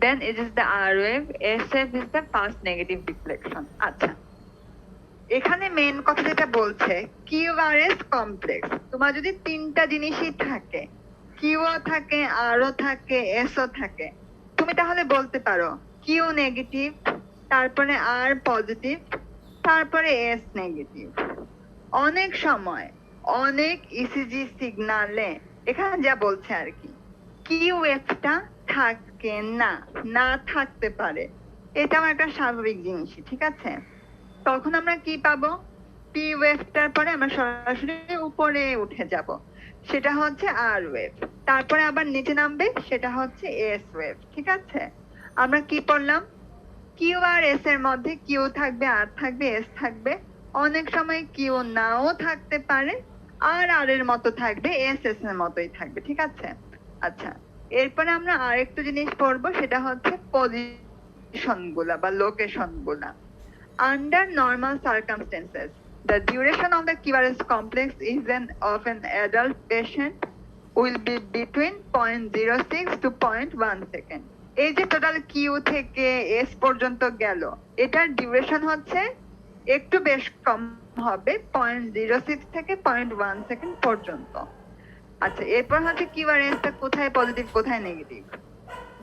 then it is the R wave. S wave is the first negative deflection. আচ্ছা, এখানে main কথা যেটা বলছে, QRS কমপ্লেক্স তোমার যদি তিনটা জিনিসই থাকে, কিউও থাকে, আরও থাকে, এসও থাকে, তুমি তাহলে বলতে পারো কিউ নেগেটিভ, তারপরে আর পজিটিভ, তারপরে এস নেগেটিভ। অনেক সময় অনেক ইসিজি সিগনালে এখানে যা বলছে আর কি, কিউ ওয়েভটা থাকে না, না থাকতে পারে, এটাও একটা স্বাভাবিক জিনিসই, ঠিক আছে? তখন আমরা কি পাবো? পি ওয়েভটার পরে আমরা সরাসরি উপরে উঠে যাব, সেটা হচ্ছে আর ওয়েভ। তারপরে আবার নিচে নামবে, সেটা হচ্ছে এস ওয়েভ, ঠিক আছে? আমরা কি পড়লাম? কিউ আর এস এর মধ্যে কিউ থাকবে, আর থাকবে, এস থাকবে। অনেক সময় কিউ নাও থাকতে পারে, আর আর এর মতো থাকবে, এস এস এর মতোই থাকবে, ঠিক আছে? আচ্ছা, এরপরে আমরা আরেকটু জিনিস পড়বো, সেটা হচ্ছে পজিশন গুলা বা লোকেশন গুলা। Under normal circumstances, the duration of the QRS complex of an adult patient will be between 0.06 to 0.1 second. এই যে টোটাল কিউ থেকে এস পর্যন্ত গেল, এটার ডিউরেশন হচ্ছে একটু বেশ কম হবে 0.06 থেকে 0.1 সেকেন্ড পর্যন্ত। আচ্ছা, এরপর হচ্ছে কিউআরএসটা কোথায় পজিটিভ কোথায় negative.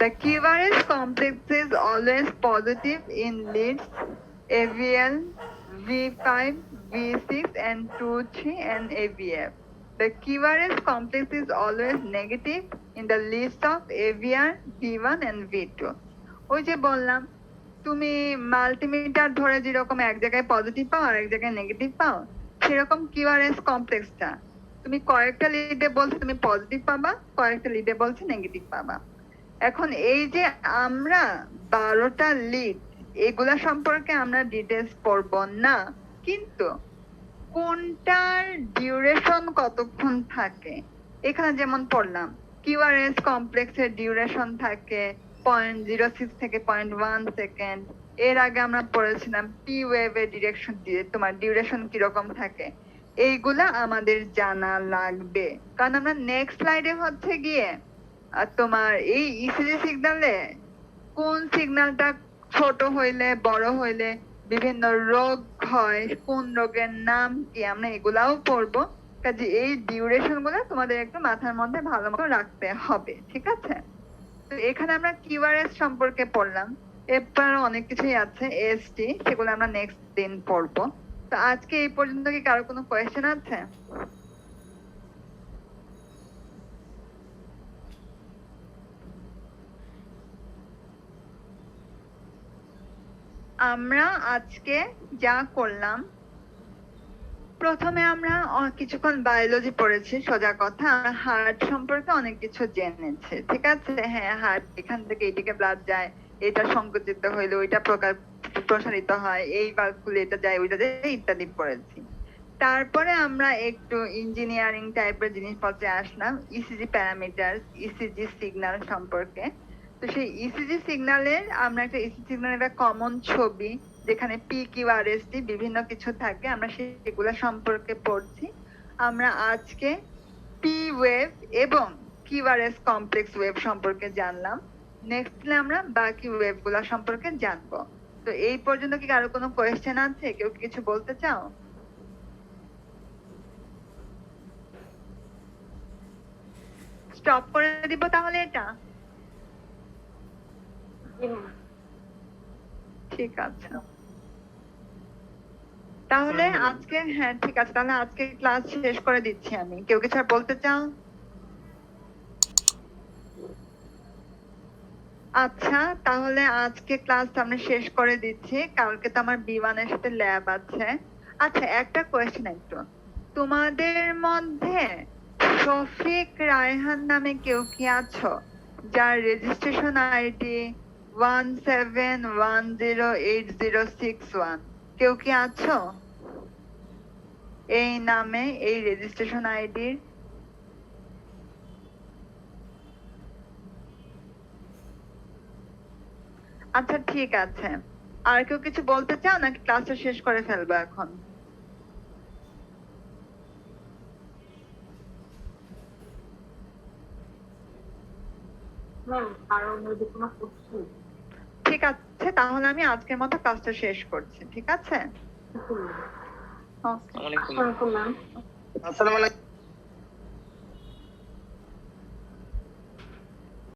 The QRS complex is always positive in leads AVL, V5, V6 and 2,3 and AVF. The QRS complex is always negative in the leads of AVR, V1 and V2. ওই যে বললাম তুমি মাল্টিমিটার ধরে যেরকম এক জায়গায় positive পাও আর এক জায়গায় নেগেটিভ পাও, সেরকম কিউআরএস কমপ্লেক্সটা তুমি কয়েকটা লিডে বলছে তুমি পজিটিভ পাবা, কয়েকটা লিডে বলছে নেগেটিভ পাবা। এখন এই যে আমরা 12টা লিড এগুলা সম্পর্কে আমরা ডিটেলস পড়বো না, কিন্তু কোনটার ডিউরেশন কতক্ষণ থাকে এখানে যেমন পড়লাম কিউআরএস কমপ্লেক্সের ডিউরেশন থাকে 0.06 থেকে 0.1 সেকেন্ড। এর আগে আমরা পড়েছিলাম পি ওয়েভের ডিরেকশন দিয়ে তোমার ডিউরেশন কিরকম থাকে, এইগুলা আমাদের জানা লাগবে। কারণ আমরা নেক্সট স্লাইডে হচ্ছে গিয়ে তোমার এই ইসিজি সিগন্যালে কোন সিগন্যালটা ছোট হইলে বড় হইলে বিভিন্ন রোগ হয়, কোন রোগের নাম কি, আমরা এগুলাও পড়বো। কাজে এই ডিউরেশন গুলো তোমাদের একটু মাথার মধ্যে ভালো মতো রাখতে হবে, ঠিক আছে? তো এখানে আমরা কিউআরএস সম্পর্কে পড়লাম, এরপর অনেক কিছুই আছে এসটি, সেগুলো আমরা নেক্সট দিন পড়বো। তো আজকে এই পর্যন্ত কি কারো কোনো কোয়েশ্চেন আছে? আমরা আজকে যা করলাম, প্রথমে আমরা কিছুক্ষণ বায়োলজি পড়েছি, সোজা কথা আমরা হার্ট সম্পর্কে অনেক কিছু জেনেছি, ঠিক আছে? হ্যাঁ, হার্ট এখান থেকে এইদিকে ব্লাড যায়, এটা সংকুচিত হইলে ওইটা প্রসারিত হয়, এই বাল্বগুলো এটা যায় ওইটা যায় ইত্যাদি পড়েছি। তারপরে আমরা একটু ইঞ্জিনিয়ারিং টাইপের জিনিসপত্রে আসলাম, ইসিজি প্যারামিটার, ইসিজি সিগন্যাল সম্পর্কে। তো সেই ইসিজি সিগন্যালের আমরা একটা ইসিজি সিগন্যালের একটা কমন ছবি যেখানে P Q R S T বিভিন্ন কিছু থাকে, আমরা সেগুলো সম্পর্কে পড়ছি। আমরা আজকে পি ওয়েভ এবং কিউআরএস কমপ্লেক্স ওয়েভ সম্পর্কে জানলাম। নেক্সটে আমরা বাকি ওয়েভ গুলা সম্পর্কে জানবো। তো এই পর্যন্ত কি কারো কোনো কোয়েশ্চেন আছে? কেউ কি কিছু বলতে চাও? স্টপ করে দিব তাহলে এটা? ঠিক আছে, তাহলে আজকে হ্যাঁ ঠিক আছে, তাহলে আজকে ক্লাস শেষ করে দিচ্ছি আমি। কেউ কিছু আর বলতে চাও? আচ্ছা, তাহলে আজকে ক্লাস আমরা শেষ করে দিচ্ছি, কালকে তো আমার B1 এর সাথে ল্যাব আছে। আচ্ছা, একটা কোয়েশ্চেন, একটু তোমাদের মধ্যে শফিক রায়হান নামে কেউ কি আছো যার রেজিস্ট্রেশন আইডি 17108061? কেউ কি আছো এই নামে, এই রেজিস্ট্রেশন আইডির? আচ্ছা ঠিক আছে, আর কেউ কিছু বলতে চাও নাকি ক্লাসটা শেষ করে ফেলবো এখন? ঠিক আছে, তাহলে আমি আজকের মতো ক্লাসটা শেষ করছি, ঠিক আছে? আসসালামু আলাইকুম।